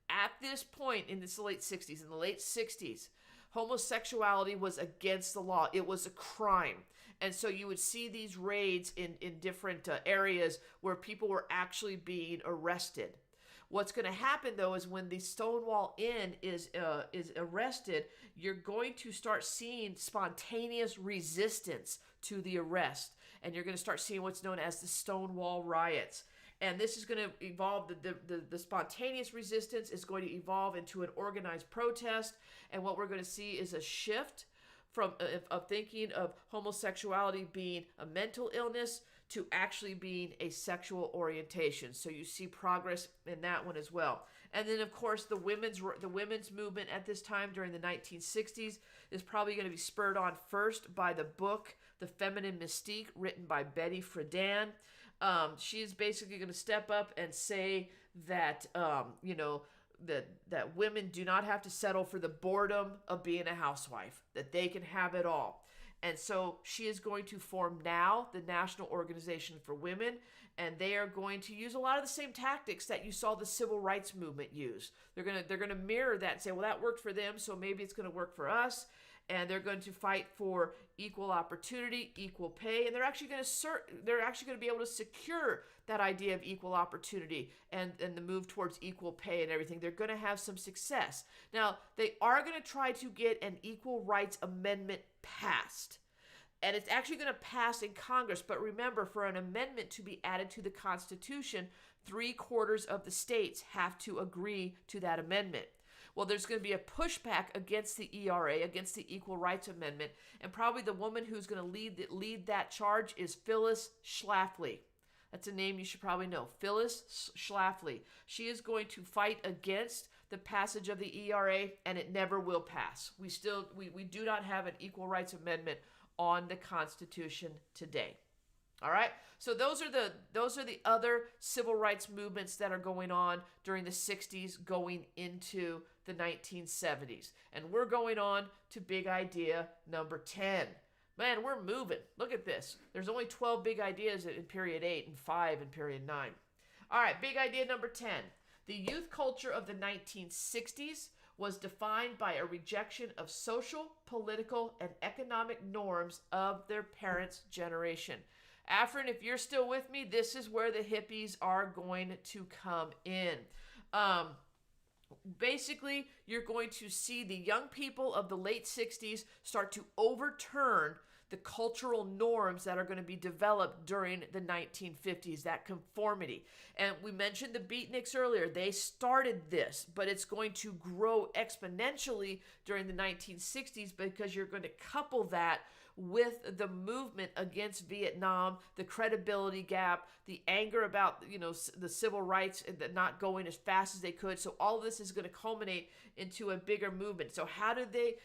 Speaker 1: At this point in the late 60s, homosexuality was against the law. It was a crime. And so you would see these raids in different areas where people were actually being arrested. What's going to happen, though, is when the Stonewall Inn is arrested, you're going to start seeing spontaneous resistance to the arrest. And you're going to start seeing what's known as the Stonewall Riots. And this is going to evolve, the spontaneous resistance is going to evolve into an organized protest. And what we're going to see is a shift from of thinking of homosexuality being a mental illness to actually being a sexual orientation. So you see progress in that one as well. And then, of course, the women's movement at this time during the 1960s is probably going to be spurred on first by the book, The Feminine Mystique, written by Betty Friedan. She is basically going to step up and say that, that women do not have to settle for the boredom of being a housewife, that they can have it all. And so she is going to form now the National Organization for Women, and they are going to use a lot of the same tactics that you saw the civil rights movement use. They're gonna mirror that and say, well, that worked for them, so maybe it's going to work for us. And they're going to fight for equal opportunity, equal pay, and they're actually going to be able to secure that idea of equal opportunity and the move towards equal pay and everything. They're going to have some success. Now, they are going to try to get an equal rights amendment passed. And it's actually going to pass in Congress. But remember, for an amendment to be added to the Constitution, 3/4 of the states have to agree to that amendment. Well, there's going to be a pushback against the ERA, against the Equal Rights Amendment, and probably the woman who's going to lead that charge is Phyllis Schlafly. That's a name you should probably know, Phyllis Schlafly. She is going to fight against the passage of the ERA, and it never will pass. We do not have an Equal Rights Amendment on the Constitution today. All right, so those are the other civil rights movements that are going on during the 60s going into the 1970s. And we're going on to big idea number 10. Man, we're moving. Look at this. There's only 12 big ideas in period 8 and 5 in period 9. All right, big idea number 10. The youth culture of the 1960s was defined by a rejection of social, political, and economic norms of their parents' generation. Afrin, if you're still with me, this is where the hippies are going to come in. Basically, you're going to see the young people of the late 60s start to overturn the cultural norms that are going to be developed during the 1950s, that conformity. And we mentioned the beatniks earlier. They started this, but it's going to grow exponentially during the 1960s because you're going to couple that with the movement against Vietnam, the credibility gap, the anger about, the civil rights and not going as fast as they could. So all of this is going to culminate into a bigger movement. So how did they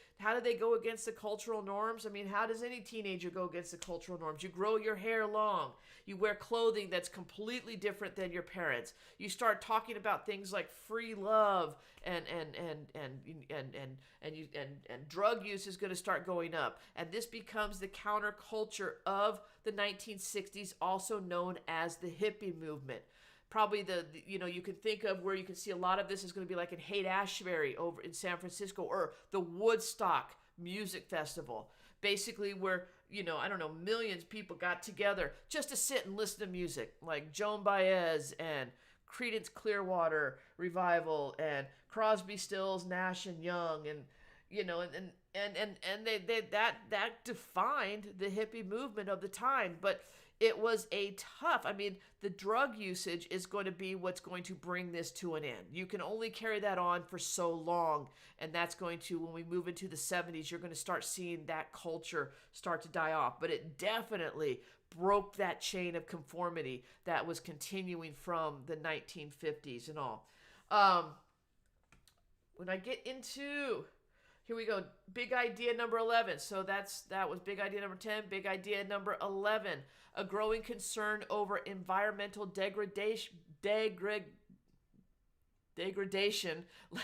Speaker 1: go against the cultural norms? I mean, how does any teenager go against the cultural norms? You grow your hair long. You wear clothing that's completely different than your parents. You start talking about things like free love and drug use is going to start going up. And this becomes the counterculture of the 1960s, also known as the hippie movement. Probably you can think of where you can see a lot of this is going to be like in Haight-Ashbury over in San Francisco, or the Woodstock Music Festival. Basically where, millions of people got together just to sit and listen to music, like Joan Baez and Creedence Clearwater Revival and Crosby, Stills, Nash and Young, and that defined the hippie movement of the time. But it was the drug usage is going to be what's going to bring this to an end. You can only carry that on for so long, and that's going to, when we move into the 70s, you're going to start seeing that culture start to die off. But it definitely broke that chain of conformity that was continuing from the 1950s and all. When I get into, here we go, big idea number 11. So that was big idea number 10. Big idea number 11, a growing concern over environmental degradation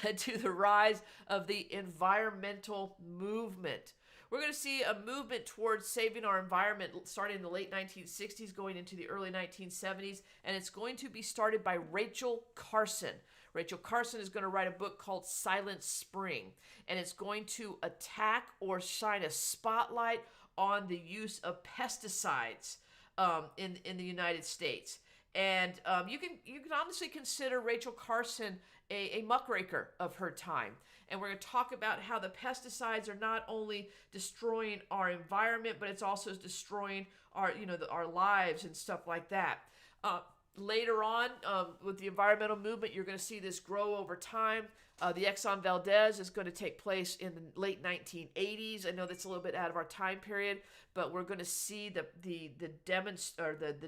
Speaker 1: led to the rise of the environmental movement. We're going to see a movement towards saving our environment starting in the late 1960s, going into the early 1970s, and it's going to be started by Rachel Carson. Rachel Carson is going to write a book called Silent Spring, and it's going to attack or shine a spotlight on the use of pesticides in the United States. And you can honestly consider Rachel Carson a muckraker of her time. And we're going to talk about how the pesticides are not only destroying our environment, but it's also destroying our lives and stuff like that. Later on, with the environmental movement, you're going to see this grow over time. The Exxon Valdez is going to take place in the late 1980s. I know that's a little bit out of our time period, but we're going to see the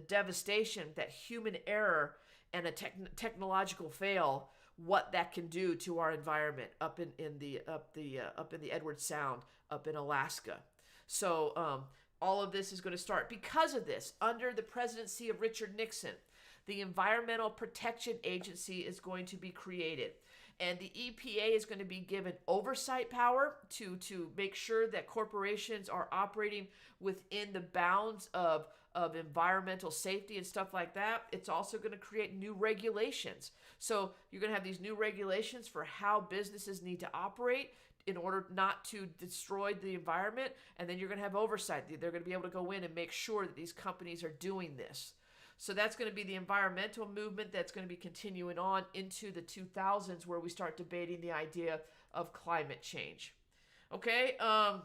Speaker 1: devastation that human error and a technological fail, what that can do to our environment up in the Edward Sound, up in Alaska. So all of this is going to start because of this. Under the presidency of Richard Nixon, the Environmental Protection Agency is going to be created. And the EPA is going to be given oversight power to make sure that corporations are operating within the bounds of environmental safety and stuff like that. It's also going to create new regulations. So you're going to have these new regulations for how businesses need to operate in order not to destroy the environment. And then you're going to have oversight. They're going to be able to go in and make sure that these companies are doing this. So that's going to be the environmental movement that's going to be continuing on into the 2000s, where we start debating the idea of climate change. Okay. Oh,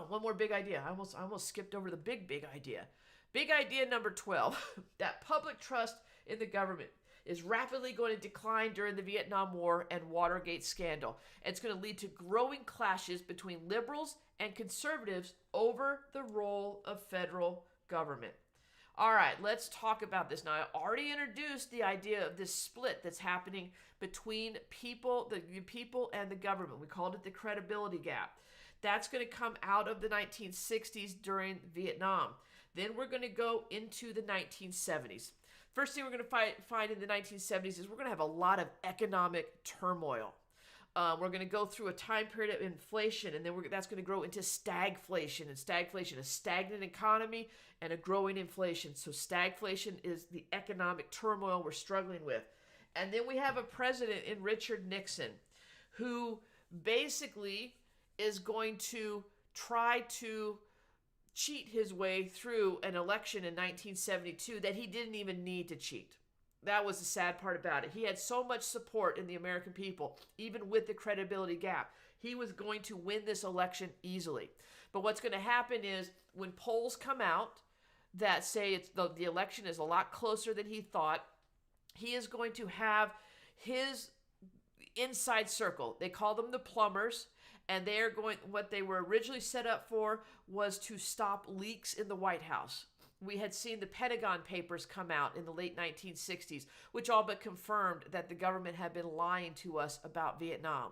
Speaker 1: one more big idea. I almost skipped over the big idea. Big idea number 12, that public trust in the government is rapidly going to decline during the Vietnam War and Watergate scandal. And it's going to lead to growing clashes between liberals and conservatives over the role of federal government. All right, let's talk about this. Now, I already introduced the idea of this split that's happening between people, the people and the government. We called it the credibility gap. That's going to come out of the 1960s during Vietnam. Then we're going to go into the 1970s. First thing we're going to find in the 1970s is we're going to have a lot of economic turmoil. We're going to go through a time period of inflation, and then that's going to grow into stagflation. And stagflation, a stagnant economy and a growing inflation. So stagflation is the economic turmoil we're struggling with. And then we have a president in Richard Nixon who basically is going to try to cheat his way through an election in 1972 that he didn't even need to cheat. That was the sad part about it. He had so much support in the American people, even with the credibility gap. He was going to win this election easily. But what's going to happen is when polls come out that say the election is a lot closer than he thought, he is going to have his inside circle. They call them the plumbers. And they are going, what they were originally set up for was to stop leaks in the White House. We had seen the Pentagon Papers come out in the late 1960s, which all but confirmed that the government had been lying to us about Vietnam.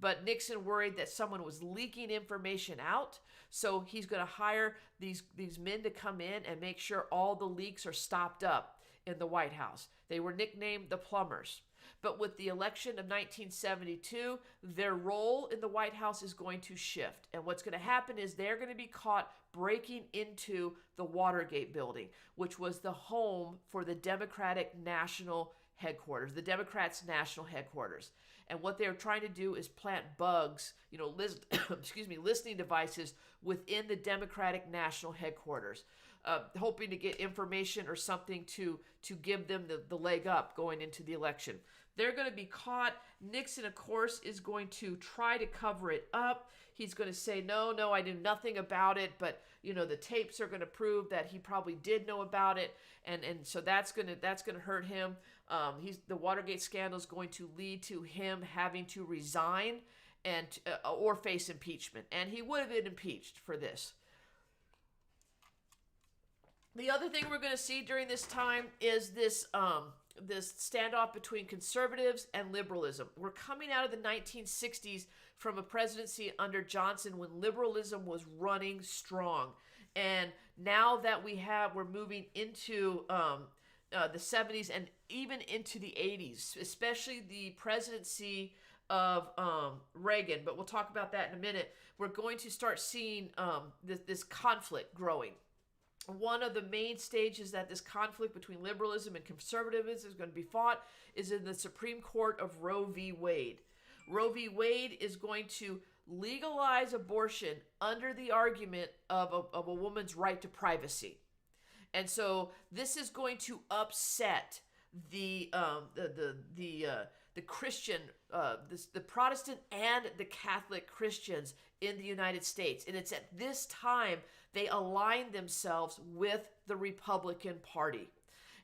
Speaker 1: But Nixon worried that someone was leaking information out, so he's going to hire these men to come in and make sure all the leaks are stopped up in the White House. They were nicknamed the plumbers. But with the election of 1972, their role in the White House is going to shift. And what's going to happen is they're going to be caught breaking into the Watergate building, which was the home for the Democratic National Headquarters, the Democrats' National Headquarters. And what they're trying to do is plant bugs, listening devices within the Democratic National Headquarters, hoping to get information or something to give them the leg up going into the election. They're going to be caught. Nixon, of course, is going to try to cover it up. He's going to say, no, I knew nothing about it, but the tapes are going to prove that he probably did know about it, and so that's going to hurt him. The Watergate scandal is going to lead to him having to resign and or face impeachment, and he would have been impeached for this. The other thing we're going to see during this time is this standoff between conservatives and liberalism. We're coming out of the 1960s from a presidency under Johnson when liberalism was running strong. And now that we're moving into the 70s and even into the 80s, especially the presidency of Reagan, but we'll talk about that in a minute, we're going to start seeing this conflict growing. One of the main stages that this conflict between liberalism and conservatism is going to be fought is in the Supreme Court of Roe v. Wade. Roe v. Wade is going to legalize abortion under the argument of a woman's right to privacy. And so this is going to upset the Christian, the Protestant and the Catholic Christians in the United States. And it's at this time they align themselves with the Republican Party.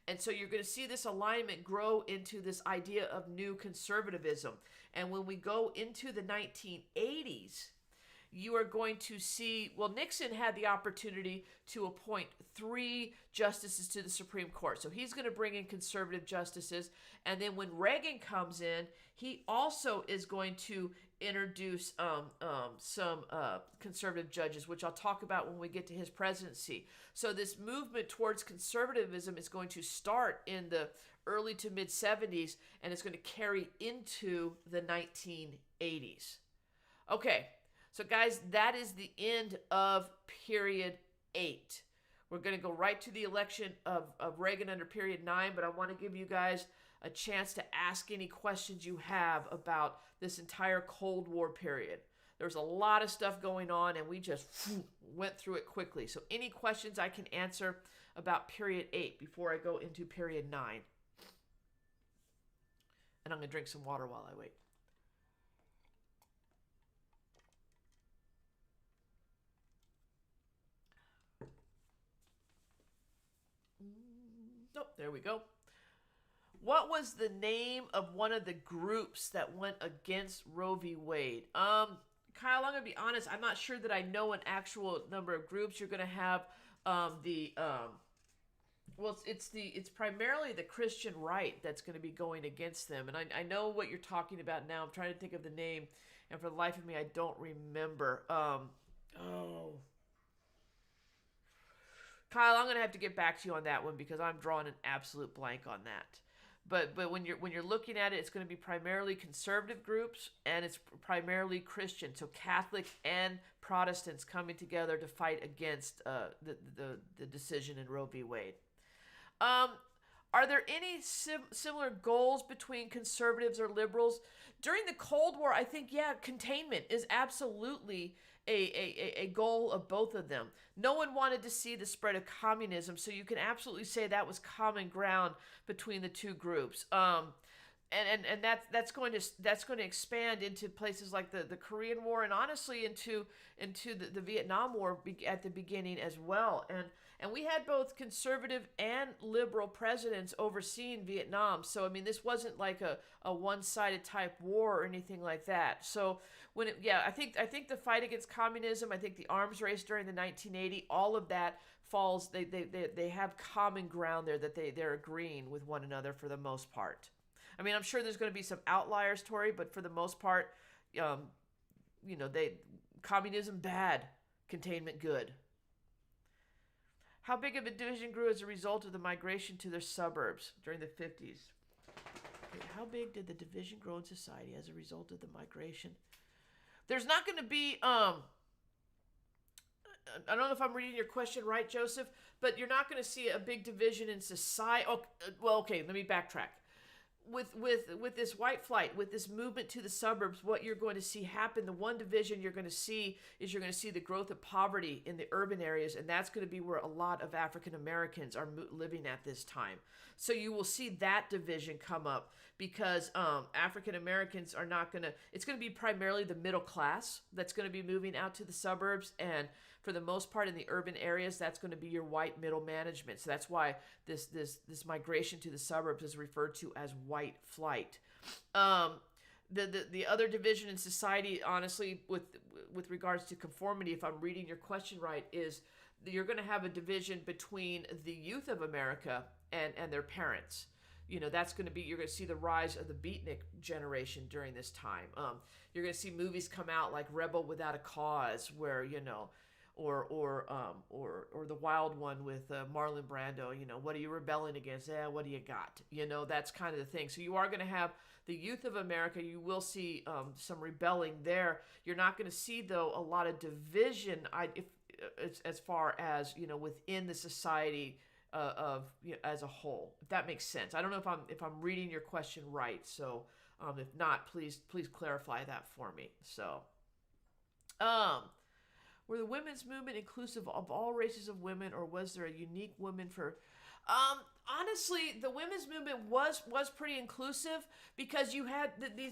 Speaker 1: And so you're going to see this alignment grow into this idea of new conservatism. And when we go into the 1980s, you are going to see, well, Nixon had the opportunity to appoint 3 justices to the Supreme Court. So he's going to bring in conservative justices. And then when Reagan comes in, he also is going to introduce some conservative judges, which I'll talk about when we get to his presidency. So this movement towards conservatism is going to start in the early to mid 70s, and it's going to carry into the 1980s. Okay, so guys, that is the end of period 8. We're going to go right to the election of Reagan under period 9, but I want to give you guys a chance to ask any questions you have about this entire Cold War period. There's a lot of stuff going on, and we just went through it quickly. So any questions I can answer about period 8 before I go into period 9? And I'm going to drink some water while I wait. Oh, there we go. What was the name of one of the groups that went against Roe v. Wade? Kyle, I'm going to be honest. I'm not sure that I know an actual number of groups. You're going to have well, it's primarily the Christian right that's going to be going against them. And I know what you're talking about now. I'm trying to think of the name, and for the life of me, I don't remember. Kyle, I'm going to have to get back to you on that one because I'm drawing an absolute blank on that. But when you're looking at it, it's going to be primarily conservative groups, and it's primarily Christian, so Catholic and Protestants coming together to fight against the decision in Roe v. Wade. Are there any similar goals between conservatives or liberals? During the Cold War, I think, yeah, containment is absolutely a goal of both of them. No one wanted to see the spread of communism, so you can absolutely say that was common ground between the two groups. And that's going to expand into places like the Korean War, and honestly into the Vietnam War at the beginning as well. And we had both conservative and liberal presidents overseeing Vietnam. So, I mean, this wasn't like a one-sided type war or anything like that. So, I think the fight against communism, I think the arms race during the 1980, all of that falls, they have common ground there that they're agreeing with one another for the most part. I mean, I'm sure there's going to be some outliers, Tori, but for the most part, communism bad, containment good. How big of a division grew as a result of the migration to their suburbs during the 50s? Okay, how big did the division grow in society as a result of the migration? There's not going to be, I don't know if I'm reading your question right, Joseph, but you're not going to see a big division in society. Oh, well, okay, let me backtrack. With this white flight, with this movement to the suburbs, what you're going to see happen, the one division you're going to see is you're going to see the growth of poverty in the urban areas, and that's going to be where a lot of African Americans are living at this time. So you will see that division come up because African Americans are not going to, it's going to be primarily the middle class that's going to be moving out to the suburbs, and for the most part in the urban areas, that's going to be your white middle management. So that's why this migration to the suburbs is referred to as white flight. The other division in society, honestly, with regards to conformity, if I'm reading your question right, is you're going to have a division between the youth of America and their parents. That's going to be, you're going to see the rise of the beatnik generation during this time. You're going to see movies come out like Rebel Without a Cause, where, or the Wild One with Marlon Brando. What are you rebelling against? What do you got? That's kind of the thing. So you are going to have the youth of America. You will see some rebelling there. You're not going to see, though, a lot of division as far as within the society as a whole. If that makes sense. I don't know if I'm reading your question right. So if not, please clarify that for me. So. Were the women's movement inclusive of all races of women, or was there a unique woman for... Honestly, the women's movement was pretty inclusive because you had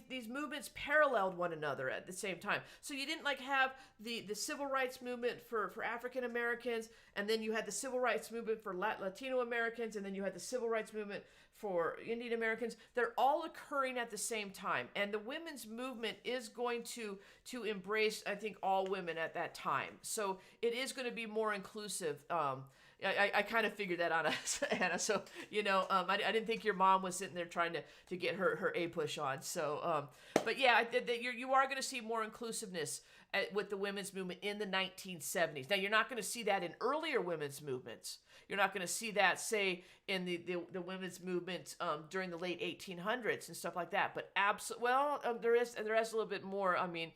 Speaker 1: these movements paralleled one another at the same time. So you didn't like have the civil rights movement for African Americans, and then you had the civil rights movement for Latino Americans, and then you had the civil rights movement for Indian Americans. They're all occurring at the same time, and the women's movement is going to embrace, I think, all women at that time. So it is going to be more inclusive. I kind of figured that out, Anna. So, I didn't think your mom was sitting there trying to get her APUSH on. So, but yeah, you are going to see more inclusiveness with the women's movement in the 1970s. Now, you're not going to see that in earlier women's movements. You're not going to see that, say, in the women's movement during the late 1800s and stuff like that. But there is a little bit more. I mean,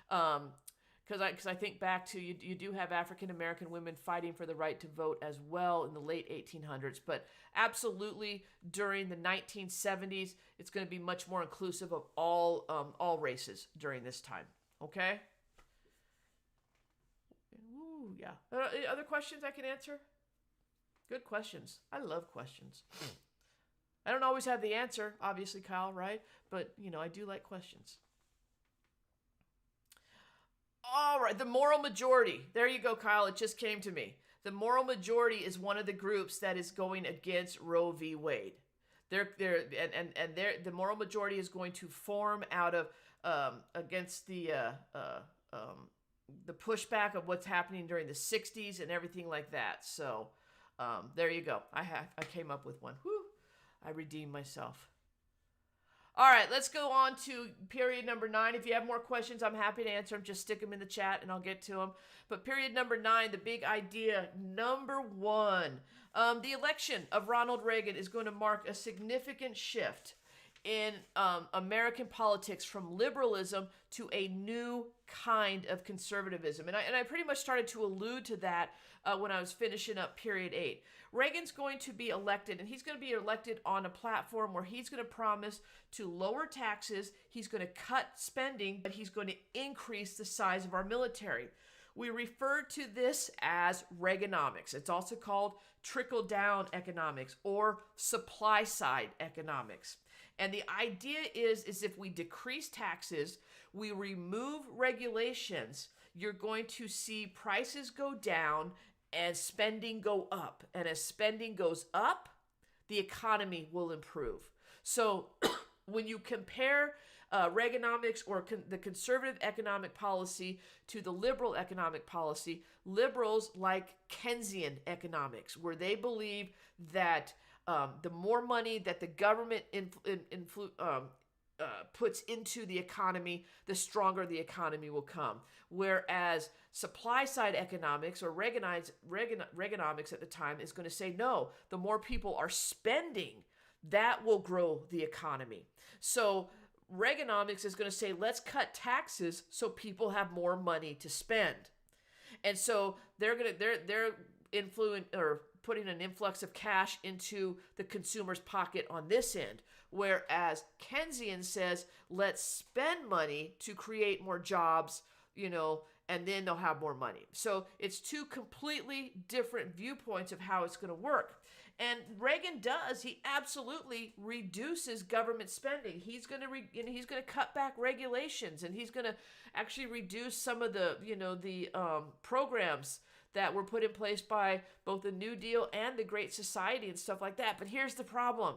Speaker 1: because I think back to you do have African American women fighting for the right to vote as well in the late 1800s, but absolutely during the 1970s it's going to be much more inclusive of all races during this time. Okay. Ooh, yeah. Other questions I can answer? Good questions. I love questions. I don't always have the answer, obviously, Kyle, right? But I do like questions. All right, the moral majority. There you go, Kyle. It just came to me. The moral majority is one of the groups that is going against Roe v. Wade. The moral majority is going to form out of against the pushback of what's happening during the 60s and everything like that. So there you go. I came up with one. Whew, I redeemed myself. All right, let's go on to period number 9. If you have more questions, I'm happy to answer them. Just stick them in the chat and I'll get to them. But period number 9, the big idea, number 1, the election of Ronald Reagan is going to mark a significant shift in American politics from liberalism to a new kind of conservatism. And I pretty much started to allude to that when I was finishing up period 8. Reagan's going to be elected, and he's going to be elected on a platform where he's going to promise to lower taxes, he's going to cut spending, but he's going to increase the size of our military. We refer to this as Reaganomics. It's also called trickle-down economics or supply-side economics. And the idea is if we decrease taxes, we remove regulations, you're going to see prices go down and spending go up. And as spending goes up, the economy will improve. So when you compare Reaganomics or the conservative economic policy to the liberal economic policy, liberals like Keynesian economics, where they believe that the more money that the government puts into the economy, the stronger the economy will come. Whereas supply-side economics, or Reaganomics at the time, is going to say, no, the more people are spending, that will grow the economy. So Reaganomics is going to say, let's cut taxes so people have more money to spend. And so they're putting an influx of cash into the consumer's pocket on this end. Whereas Keynesian says, let's spend money to create more jobs, and then they'll have more money. So it's two completely different viewpoints of how it's going to work. And Reagan he absolutely reduces government spending. He's going to cut back regulations, and he's going to actually reduce some of the programs that were put in place by both the New Deal and the Great Society and stuff like that. But here's the problem.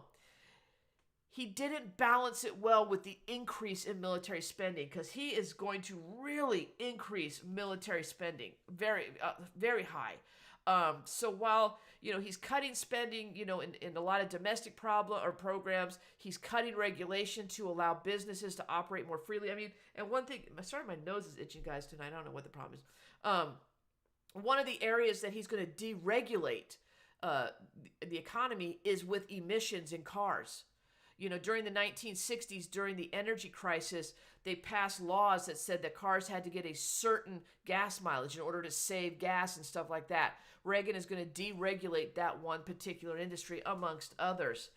Speaker 1: He didn't balance it well with the increase in military spending, because he is going to really increase military spending very, very high. So while he's cutting spending, in a lot of domestic programs, he's cutting regulation to allow businesses to operate more freely. I mean, and one thing, my nose is itching, guys, tonight. I don't know what the problem is. One of the areas that he's going to deregulate the economy is with emissions in cars. During the 1960s, during the energy crisis, they passed laws that said that cars had to get a certain gas mileage in order to save gas and stuff like that. Reagan is going to deregulate that one particular industry, amongst others.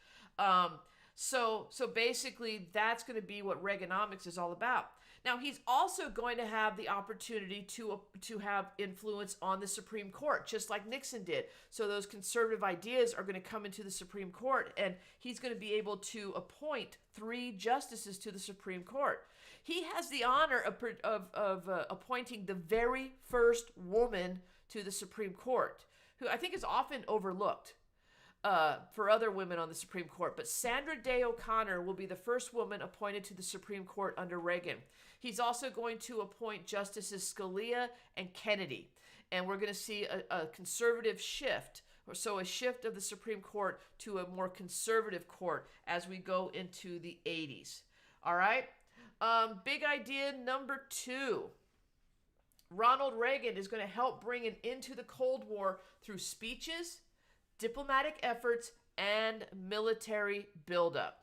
Speaker 1: So basically, that's going to be what Reaganomics is all about. Now, he's also going to have the opportunity to have influence on the Supreme Court, just like Nixon did. So those conservative ideas are going to come into the Supreme Court, and he's going to be able to appoint 3 justices to the Supreme Court. He has the honor of appointing the very first woman to the Supreme Court, who I think is often overlooked for other women on the Supreme Court. But Sandra Day O'Connor will be the first woman appointed to the Supreme Court under Reagan. He's also going to appoint Justices Scalia and Kennedy. And we're going to see a conservative shift, or so a shift of the Supreme Court to a more conservative court as we go into the 80s. All right? Big idea number 2. Ronald Reagan is going to help bring an end to the Cold War through speeches, diplomatic efforts, and military buildup.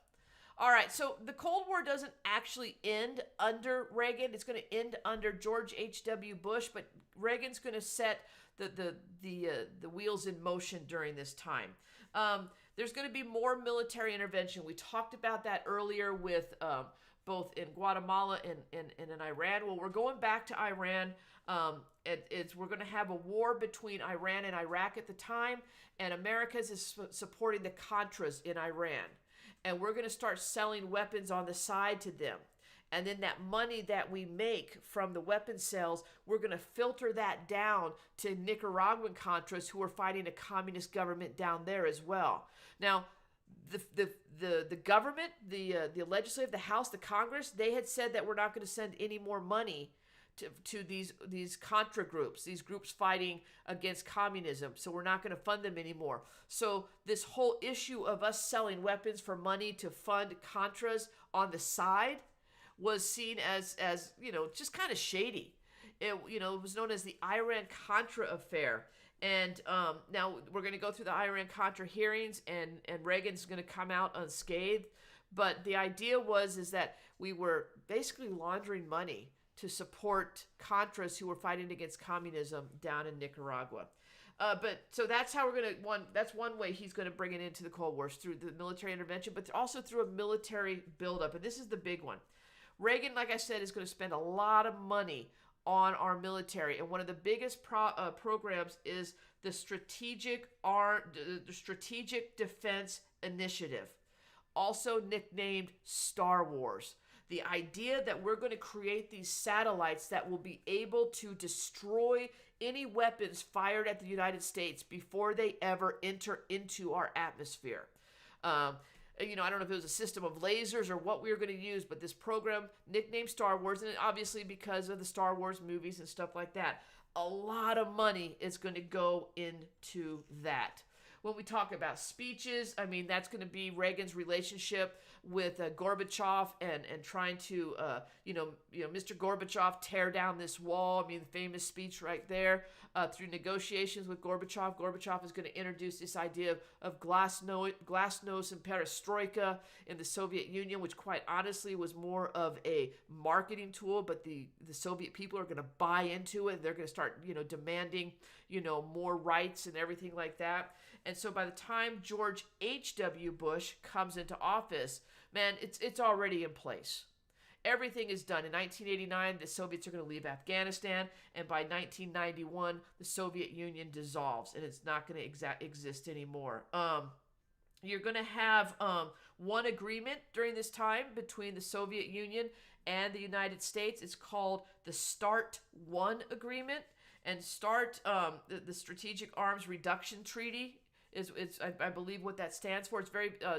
Speaker 1: All right, so the Cold War doesn't actually end under Reagan. It's going to end under George H.W. Bush, but Reagan's going to set the wheels in motion during this time. There's going to be more military intervention. We talked about that earlier with both in Guatemala and in Iran. Well, we're going back to Iran. We're going to have a war between Iran and Iraq at the time, and America is supporting the Contras in Iran. And we're going to start selling weapons on the side to them. And then that money that we make from the weapon sales, we're going to filter that down to Nicaraguan Contras who are fighting a communist government down there as well. Now, the government, the legislative, the House, the Congress, they had said that we're not going to send any more money to these Contra groups, these groups fighting against communism. So we're not going to fund them anymore. So this whole issue of us selling weapons for money to fund Contras on the side was seen as just kind of shady. It was known as the Iran-Contra affair. And now we're going to go through the Iran-Contra hearings, and Reagan's going to come out unscathed. But the idea is that we were basically laundering money to support Contras who were fighting against communism down in Nicaragua. So that's how that's one way he's going to bring it into the Cold War, through the military intervention, but also through a military buildup. And this is the big one. Reagan, like I said, is going to spend a lot of money on our military, and one of the biggest programs is the Strategic Defense Initiative, also nicknamed Star Wars. The idea that we're going to create these satellites that will be able to destroy any weapons fired at the United States before they ever enter into our atmosphere. I don't know if it was a system of lasers or what we were going to use, but this program nicknamed Star Wars, and obviously because of the Star Wars movies and stuff like that, a lot of money is going to go into that. When we talk about speeches, that's going to be Reagan's relationship with Gorbachev and trying to, Mr. Gorbachev tear down this wall. The famous speech right there. Through negotiations with Gorbachev, Gorbachev is going to introduce this idea of glasnost and perestroika in the Soviet Union, which quite honestly was more of a marketing tool, but the Soviet people are going to buy into it. They're going to start, demanding, more rights and everything like that. And so by the time George H.W. Bush comes into office, man, it's already in place. Everything is done. In 1989, the Soviets are going to leave Afghanistan, and by 1991, the Soviet Union dissolves, and it's not going to exist anymore. You're going to have one agreement during this time between the Soviet Union and the United States. It's called the START I Agreement, and START, the Strategic Arms Reduction Treaty, is I believe what that stands for.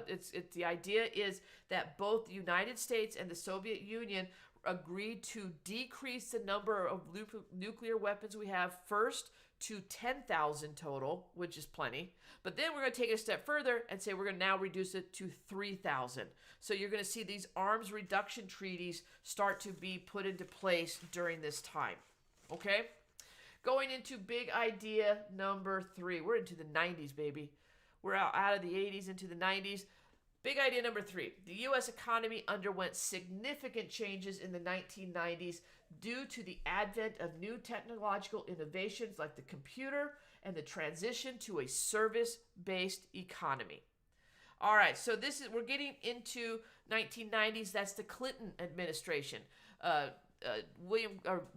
Speaker 1: It's the idea is that both the United States and the Soviet Union agreed to decrease the number of nuclear weapons we have first to 10,000 total, which is plenty. But then we're going to take it a step further and say we're going to now reduce it to 3,000. So you're going to see these arms reduction treaties start to be put into place during this time. Okay? Going into big idea number 3. We're into the 90s, baby. We're out of the 80s into the 90s. Big idea number 3. The U.S. economy underwent significant changes in the 1990s due to the advent of new technological innovations like the computer and the transition to a service-based economy. All right, so we're getting into 1990s. That's the Clinton administration.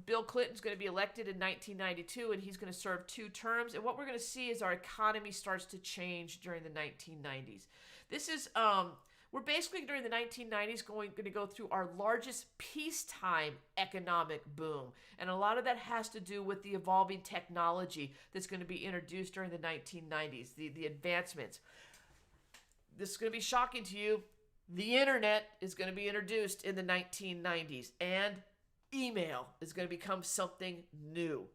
Speaker 1: Bill Clinton's going to be elected in 1992, and he's going to serve 2 terms. And what we're going to see is our economy starts to change during the 1990s. This is we're basically during the 1990s going to go through our largest peacetime economic boom, and a lot of that has to do with the evolving technology that's going to be introduced during the 1990s. The advancements. This is going to be shocking to you. The internet is going to be introduced in the 1990s, and email is going to become something new.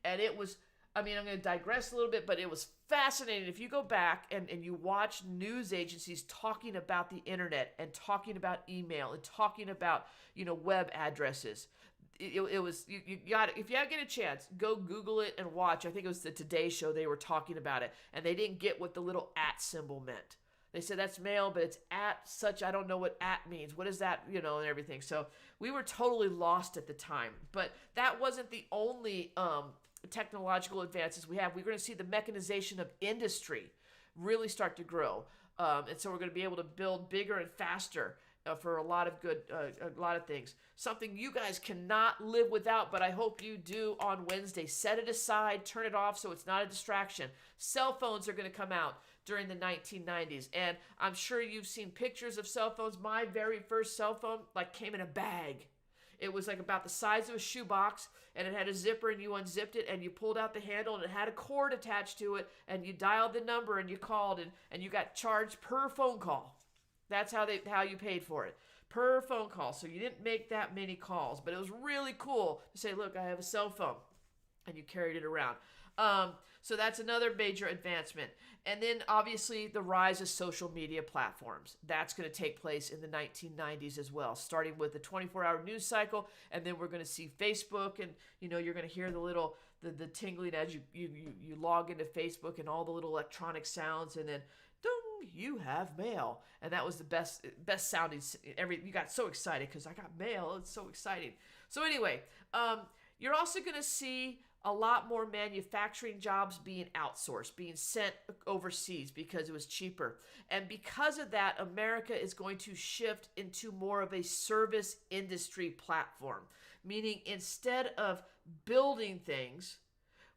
Speaker 1: And it was, I'm going to digress a little bit, but it was fascinating. If you go back and you watch news agencies talking about the internet and talking about email and talking about, web addresses, it was, you got it. If you get a chance, go Google it and watch. I think it was the Today Show. They were talking about it, and they didn't get what the little @ symbol meant. They said that's mail, but it's @ such. I don't know what @ means. What is that? And everything. So we were totally lost at the time. But that wasn't the only technological advances we have. We're going to see the mechanization of industry really start to grow. And so we're going to be able to build bigger and faster for a lot of things. Something you guys cannot live without, but I hope you do on Wednesday. Set it aside, turn it off so it's not a distraction. Cell phones are going to come out during the 1990s, and I'm sure you've seen pictures of cell phones. My very first cell phone came in a bag. It was about the size of a shoebox, and it had a zipper, and you unzipped it, and you pulled out the handle, and it had a cord attached to it, and you dialed the number, and you called, and you got charged per phone call. That's how you paid for it, per phone call. So you didn't make that many calls, but it was really cool to say, look, I have a cell phone, and you carried it around. So that's another major advancement. And then obviously the rise of social media platforms. That's going to take place in the 1990s as well, starting with the 24-hour news cycle, and then we're going to see Facebook, and you're going to hear the tingling as you log into Facebook and all the little electronic sounds, and then ding, you have mail. And that was the best sounding. You got so excited because I got mail. It's so exciting. So anyway, you're also going to see a lot more manufacturing jobs being outsourced, being sent overseas because it was cheaper. And because of that, America is going to shift into more of a service industry platform, meaning instead of building things,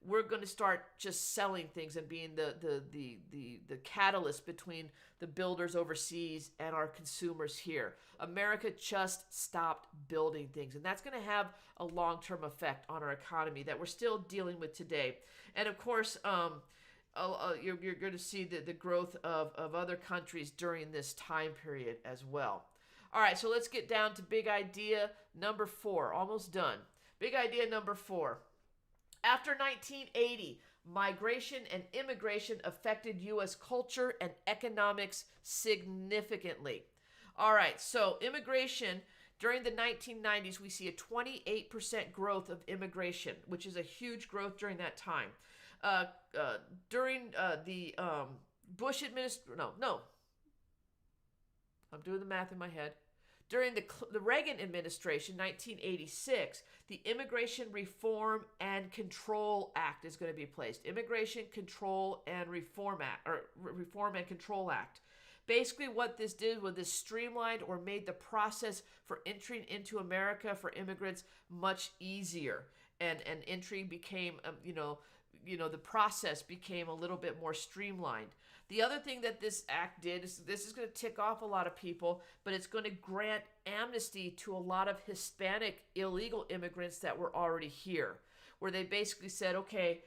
Speaker 1: we're going to start just selling things and being the catalyst between the builders overseas and our consumers here. America just stopped building things, and that's going to have a long-term effect on our economy that we're still dealing with today. And of course, you're going to see the growth of other countries during this time period as well. All right, so let's get down to big idea number 4. Almost done. Big idea number 4. After 1980, migration and immigration affected U.S. culture and economics significantly. All right, so immigration, during the 1990s, we see a 28% growth of immigration, which is a huge growth during that time. During the Bush administration, no, I'm doing the math in my head. During the Reagan administration, 1986, the Immigration Reform and Control Act is going to be placed. Immigration Control and Reform Act, or Reform and Control Act. Basically, what this did was this streamlined or made the process for entering into America for immigrants much easier, and entry became, the process became a little bit more streamlined. The other thing that this act did is this is going to tick off a lot of people, but it's going to grant amnesty to a lot of Hispanic illegal immigrants that were already here, where they basically said, okay,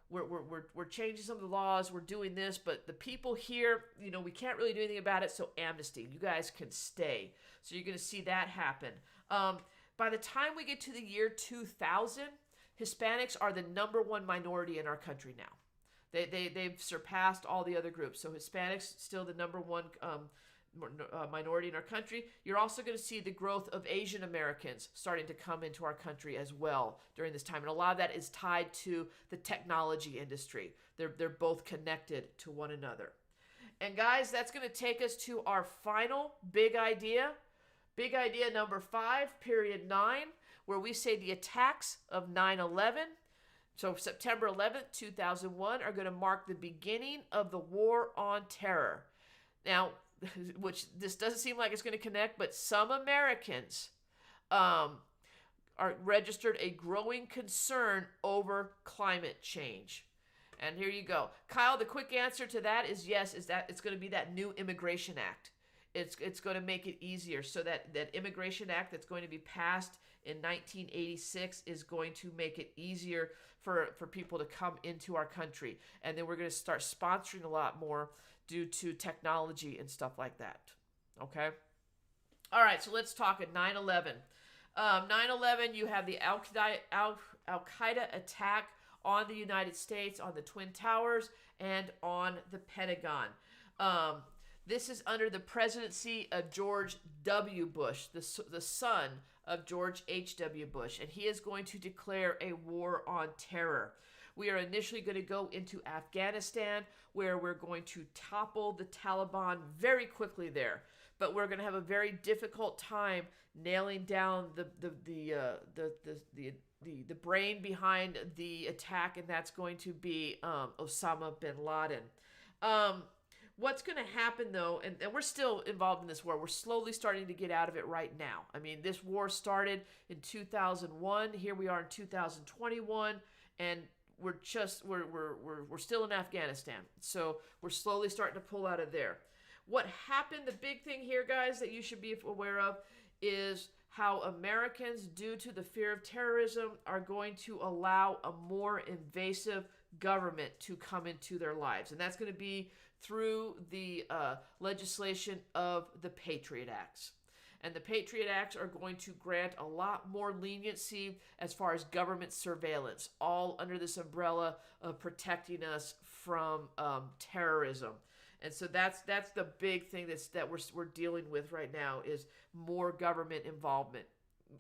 Speaker 1: we're changing some of the laws, we're doing this, but the people here, we can't really do anything about it, so amnesty. You guys can stay. So you're going to see that happen. By the time we get to the year 2000, Hispanics are the #1 minority in our country now. They've surpassed all the other groups. So Hispanics still the #1 minority in our country. You're also going to see the growth of Asian Americans starting to come into our country as well during this time. And a lot of that is tied to the technology industry. They're both connected to one another. And guys, that's going to take us to our final big idea. Big idea number 5, period 9, where we say the attacks of 9/11. So September 11th, 2001 are going to mark the beginning of the War on Terror. Now, which this doesn't seem like it's going to connect, but some Americans are registered a growing concern over climate change. And here you go. Kyle, the quick answer to that is yes, is that it's going to be that new Immigration Act. It's going to make it easier. So that Immigration Act that's going to be passed in 1986 is going to make it easier for people to come into our country. And then we're going to start sponsoring a lot more due to technology and stuff like that. Okay? All right, so let's talk at 9/11. 9/11, you have the Al-Qaeda attack on the United States, on the Twin Towers, and on the Pentagon. This is under the presidency of George W. Bush, the son of George H.W. Bush, and he is going to declare a war on terror. We are initially going to go into Afghanistan, where we're going to topple the Taliban very quickly there. But we're going to have a very difficult time nailing down the brain behind the attack, and that's going to be Osama bin Laden. What's going to happen, though, and we're still involved in this war. We're slowly starting to get out of it right now. I mean, this war started in 2001. Here we are in 2021, and we're still in Afghanistan. So we're slowly starting to pull out of there. What happened, the big thing here, guys, that you should be aware of is how Americans, due to the fear of terrorism, are going to allow a more invasive government to come into their lives. And that's going to be through the legislation of the Patriot Acts. And the Patriot Acts are going to grant a lot more leniency as far as government surveillance, all under this umbrella of protecting us from terrorism. And so that's the big thing that we're dealing with right now is more government involvement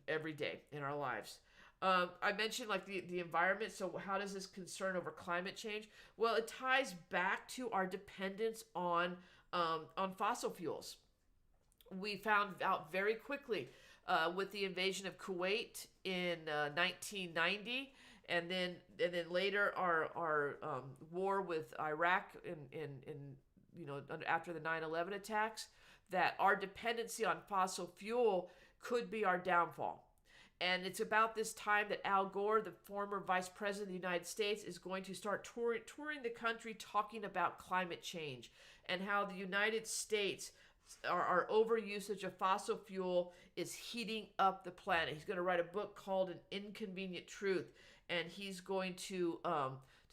Speaker 1: every day in our lives. I mentioned like the environment. So how does this concern over climate change? Well, it ties back to our dependence on fossil fuels. We found out very quickly with the invasion of Kuwait in 1990, and then later our war with Iraq after the 9/11 attacks, that our dependency on fossil fuel could be our downfall. And it's about this time that Al Gore, the former vice president of the United States, is going to start touring the country talking about climate change and how the United States, our overusage of fossil fuel is heating up the planet. He's going to write a book called An Inconvenient Truth, and he's going to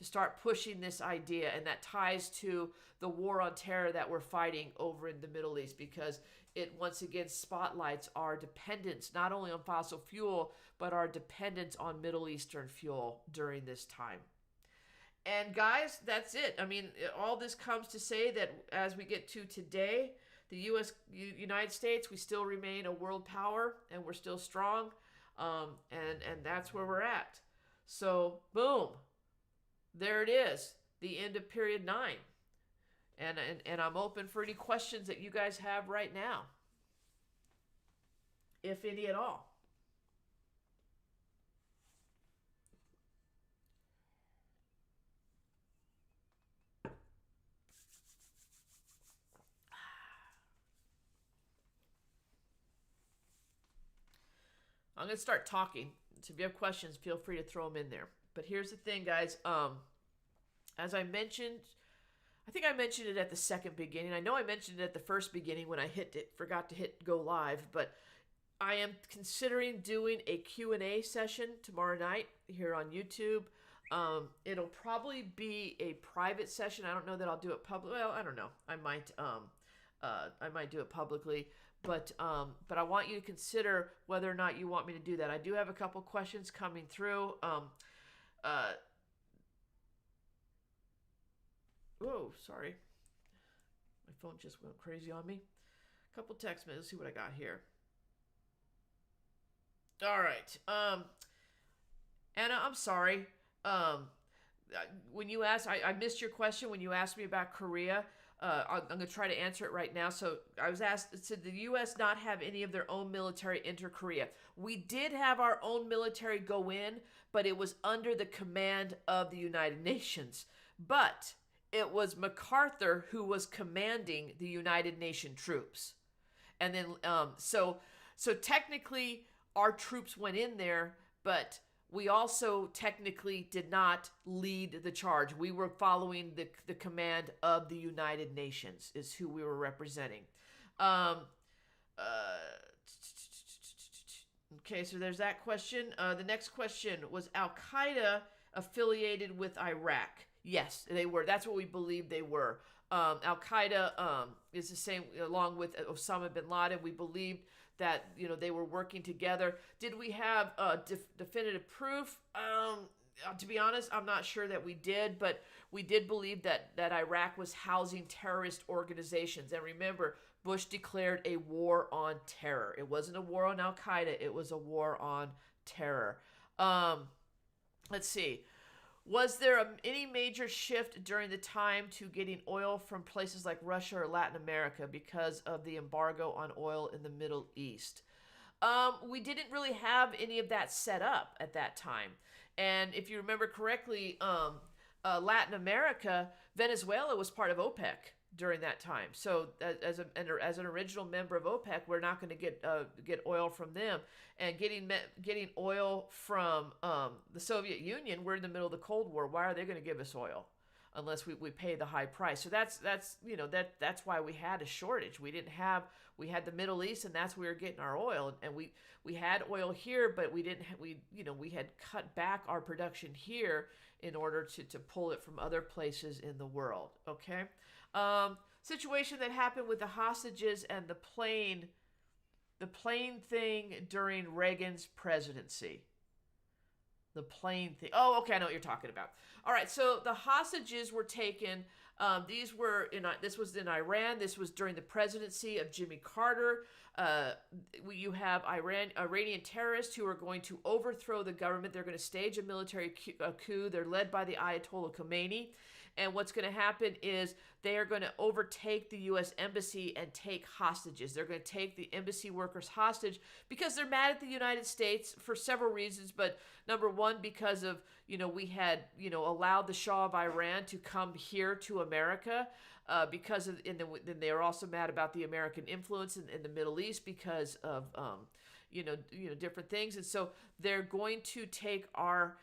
Speaker 1: start pushing this idea, and that ties to the war on terror that we're fighting over in the Middle East, because it once again spotlights our dependence not only on fossil fuel, but our dependence on Middle Eastern fuel during this time. And guys, that's it. I mean, all this comes to say that as we get to today, the United States, we still remain a world power, and we're still strong, and that's where we're at. So, boom. There it is, the end of period 9. And I'm open for any questions that you guys have right now, if any at all. I'm going to start talking. So if you have questions, feel free to throw them in there. But here's the thing, guys. As I mentioned, I think I mentioned it at the second beginning. I know I mentioned it at the first beginning when I forgot to hit go live, but I am considering doing a Q&A session tomorrow night here on YouTube. It'll probably be a private session. I don't know that I'll do it public. Well, I don't know. I might do it publicly, but I want you to consider whether or not you want me to do that. I do have a couple questions coming through. Whoa, sorry. My phone just went crazy on me. A couple text messages. Let's see what I got here. All right. Anna, I'm sorry. When you asked, I missed your question when you asked me about Korea. I'm going to try to answer it right now. So I was asked, did the U.S. not have any of their own military enter Korea? We did have our own military go in, but it was under the command of the United Nations. But it was MacArthur who was commanding the United Nations troops. And then, so technically, our troops went in there, but we also technically did not lead the charge. We were following the command of the United Nations, is who we were representing. Um, uh, okay, so there's that question. The next question was Al Qaeda affiliated with Iraq? Yes, they were. That's what we believe they were. Al Qaeda is the same, along with Osama bin Laden. We believed that they were working together. Did we have definitive proof? To be honest, I'm not sure that we did, but we did believe that Iraq was housing terrorist organizations. And remember, Bush declared a war on terror. It wasn't a war on Al Qaeda. It was a war on terror. Let's see. Was there any major shift during the time to getting oil from places like Russia or Latin America because of the embargo on oil in the Middle East? We didn't really have any of that set up at that time. And if you remember correctly, Latin America, Venezuela was part of OPEC during that time. So as an original member of OPEC, we're not going to get oil from them. And getting oil from the Soviet Union, we're in the middle of the Cold War. Why are they going to give us oil unless we pay the high price? So that's why we had a shortage. We had the Middle East, and that's where we were getting our oil. And we had oil here, but we had cut back our production here in order to pull it from other places in the world. Okay. Situation that happened with the hostages and the plane thing during Reagan's presidency. The plane thing. Oh, okay, I know what you're talking about. All right, so the hostages were taken. This was in Iran. This was during the presidency of Jimmy Carter. You have Iranian terrorists who are going to overthrow the government. They're going to stage a military coup. They're led by the Ayatollah Khomeini. And what's going to happen is they are going to overtake the U.S. Embassy and take hostages. They're going to take the embassy workers hostage because they're mad at the United States for several reasons. But number one, because of, we had, allowed the Shah of Iran to come here to America and then they are also mad about the American influence in the Middle East because of, different things. And so they're going to take our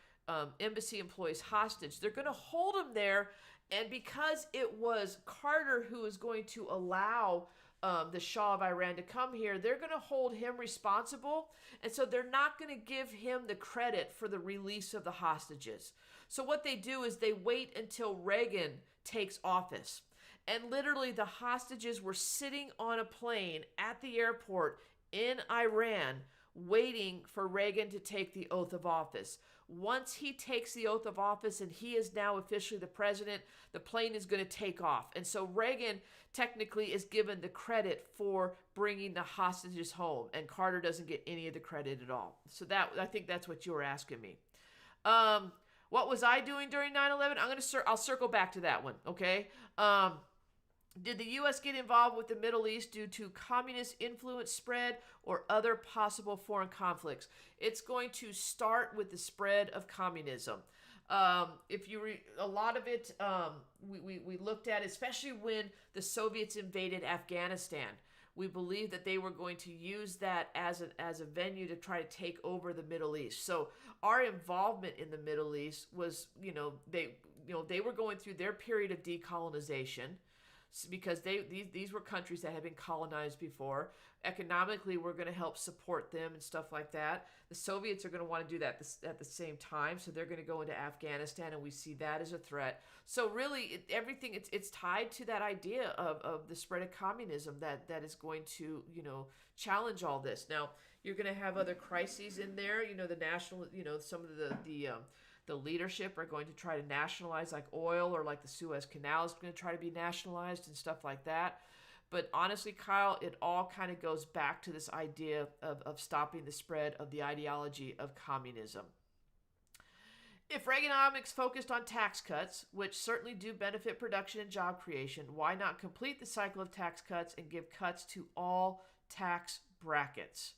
Speaker 1: embassy employees hostage. They're going to hold them there, and because it was Carter who was going to allow the Shah of Iran to come here, they're going to hold him responsible, and so they're not going to give him the credit for the release of the hostages. So what they do is they wait until Reagan takes office, and literally the hostages were sitting on a plane at the airport in Iran waiting for Reagan to take the oath of office. Once he takes the oath of office and he is now officially the president, the plane is going to take off. And so Reagan technically is given the credit for bringing the hostages home, and Carter doesn't get any of the credit at all. So I think that's what you were asking me. What was I doing during 9/11? I'll circle back to that one, okay? Did the U.S. get involved with the Middle East due to communist influence spread or other possible foreign conflicts? It's going to start with the spread of communism. A lot of it, we looked at, especially when the Soviets invaded Afghanistan. We believed that they were going to use that as a venue to try to take over the Middle East. So our involvement in the Middle East was, they were going through their period of decolonization, because these were countries that had been colonized before. Economically, we're going to help support them and stuff like that. The Soviets are going to want to do that at the same time, so they're going to go into Afghanistan, and we see that as a threat. So really, everything it's tied to that idea of the spread of communism that is going to challenge all this. Now, you're going to have other crises in there. The national, some of the leadership are going to try to nationalize, like oil, or like the Suez Canal is going to try to be nationalized and stuff like that. But honestly, Kyle, it all kind of goes back to this idea of stopping the spread of the ideology of communism. If Reaganomics focused on tax cuts, which certainly do benefit production and job creation, why not complete the cycle of tax cuts and give cuts to all tax brackets?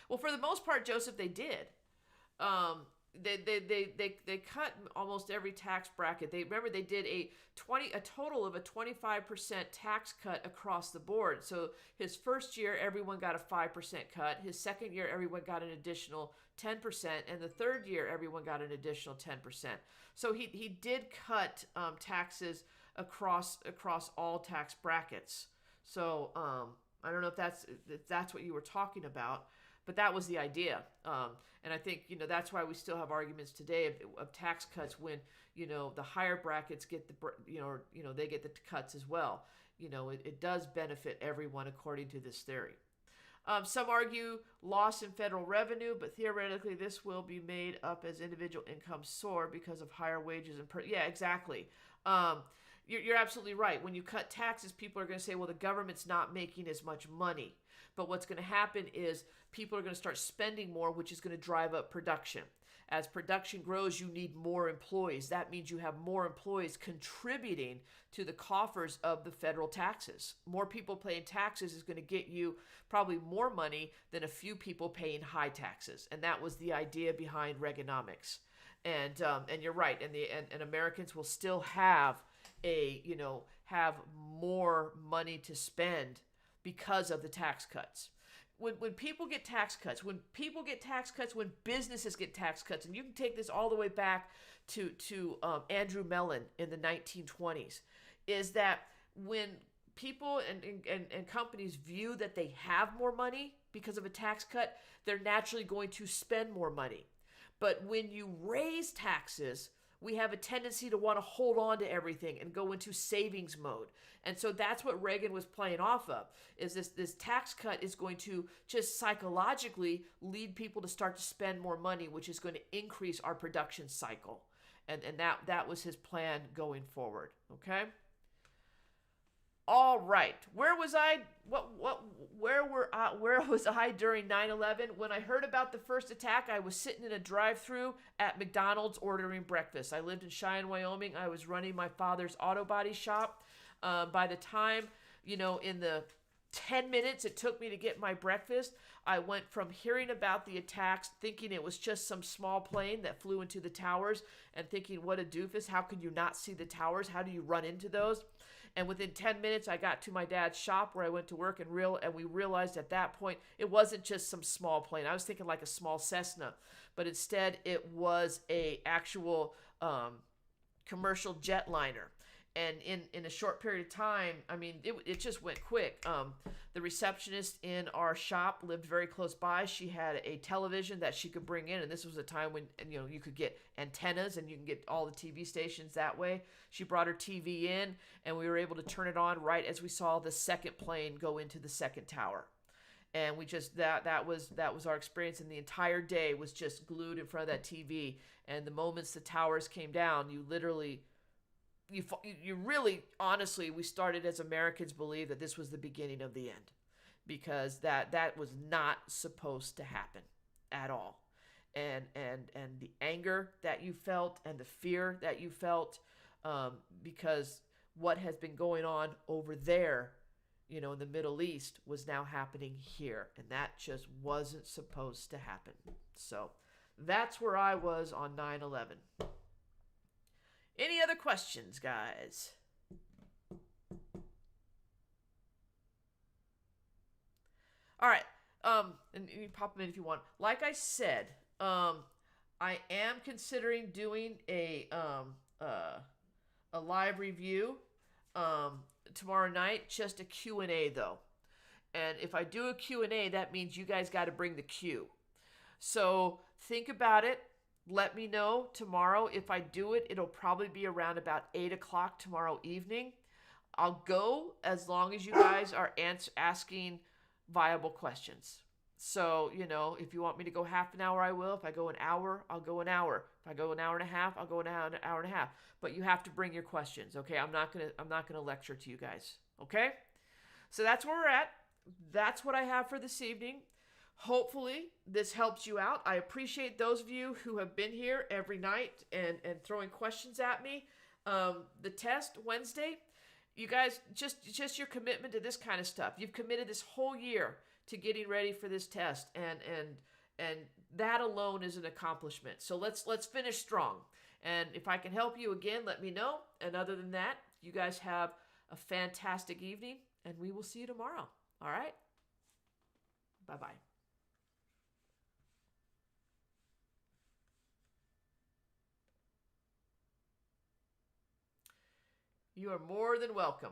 Speaker 1: Well, for the most part, Joseph, they did. they cut almost every tax bracket. They did a total of a 25% tax cut across the board. So his first year everyone got a 5% cut. His second year everyone got an additional 10%, and the third year everyone got an additional 10%. So he did cut taxes across all tax brackets. So I don't know if that's what you were talking about, but that was the idea. And I think, that's why we still have arguments today of tax cuts when, the higher brackets get they get the cuts as well. It does benefit everyone according to this theory. Some argue loss in federal revenue, but theoretically this will be made up as individual incomes soar because of higher wages and yeah, exactly. You're absolutely right. When you cut taxes, people are going to say, well, the government's not making as much money. But what's going to happen is people are going to start spending more, which is going to drive up production. As production grows, you need more employees. That means you have more employees contributing to the coffers of the federal taxes. More people paying taxes is going to get you probably more money than a few people paying high taxes. And that was the idea behind Reaganomics. And you're right. And Americans will still have have more money to spend because of the tax cuts. When people get tax cuts, when businesses get tax cuts, and you can take this all the way back to Andrew Mellon in the 1920s, is that when people and companies view that they have more money because of a tax cut, they're naturally going to spend more money. But when you raise taxes, we have a tendency to want to hold on to everything and go into savings mode. And so that's what Reagan was playing off of, is this tax cut is going to just psychologically lead people to start to spend more money, which is going to increase our production cycle. And that was his plan going forward. Okay? All right. Where was I? Where was I during 9/11? When I heard about the first attack, I was sitting in a drive-thru at McDonald's ordering breakfast. I lived in Cheyenne, Wyoming. I was running my father's auto body shop. By the time, in the 10 minutes it took me to get my breakfast, I went from hearing about the attacks, thinking it was just some small plane that flew into the towers, and thinking, what a doofus. How can you not see the towers? How do you run into those? And within 10 minutes, I got to my dad's shop where I went to work, and we realized at that point it wasn't just some small plane. I was thinking like a small Cessna, but instead it was a actual commercial jetliner. And in a short period of time, I mean, it just went quick. The receptionist in our shop lived very close by. She had a television that she could bring in, and this was a time when you could get antennas and you can get all the TV stations that way. She brought her TV in, and we were able to turn it on right as we saw the second plane go into the second tower. And we just that was our experience, and the entire day was just glued in front of that TV. And the moments the towers came down, you really, honestly, we started as Americans believe that this was the beginning of the end, because that was not supposed to happen at all. And the anger that you felt and the fear that you felt, because what has been going on over there, in the Middle East, was now happening here, and that just wasn't supposed to happen. So that's where I was on 9/11. Any other questions, guys? All right. And you pop them in if you want. Like I said, I am considering doing a live review tomorrow night, just a Q&A though. And if I do a Q&A, that means you guys got to bring the Q. So think about it. Let me know tomorrow. If I do it, it'll probably be around about 8 o'clock tomorrow evening. I'll go as long as you guys are asking viable questions. So, if you want me to go half an hour, I will. If I go an hour, I'll go an hour. If I go an hour and a half, I'll go an hour and a half. But you have to bring your questions, okay? I'm not gonna lecture to you guys, okay? So that's where we're at. That's what I have for this evening. Hopefully this helps you out. I appreciate those of you who have been here every night and throwing questions at me. The test Wednesday, you guys, just your commitment to this kind of stuff. You've committed this whole year to getting ready for this test, And that alone is an accomplishment. So let's finish strong. And if I can help you again, let me know. And other than that, you guys have a fantastic evening, and we will see you tomorrow. All right? Bye-bye. You are more than welcome.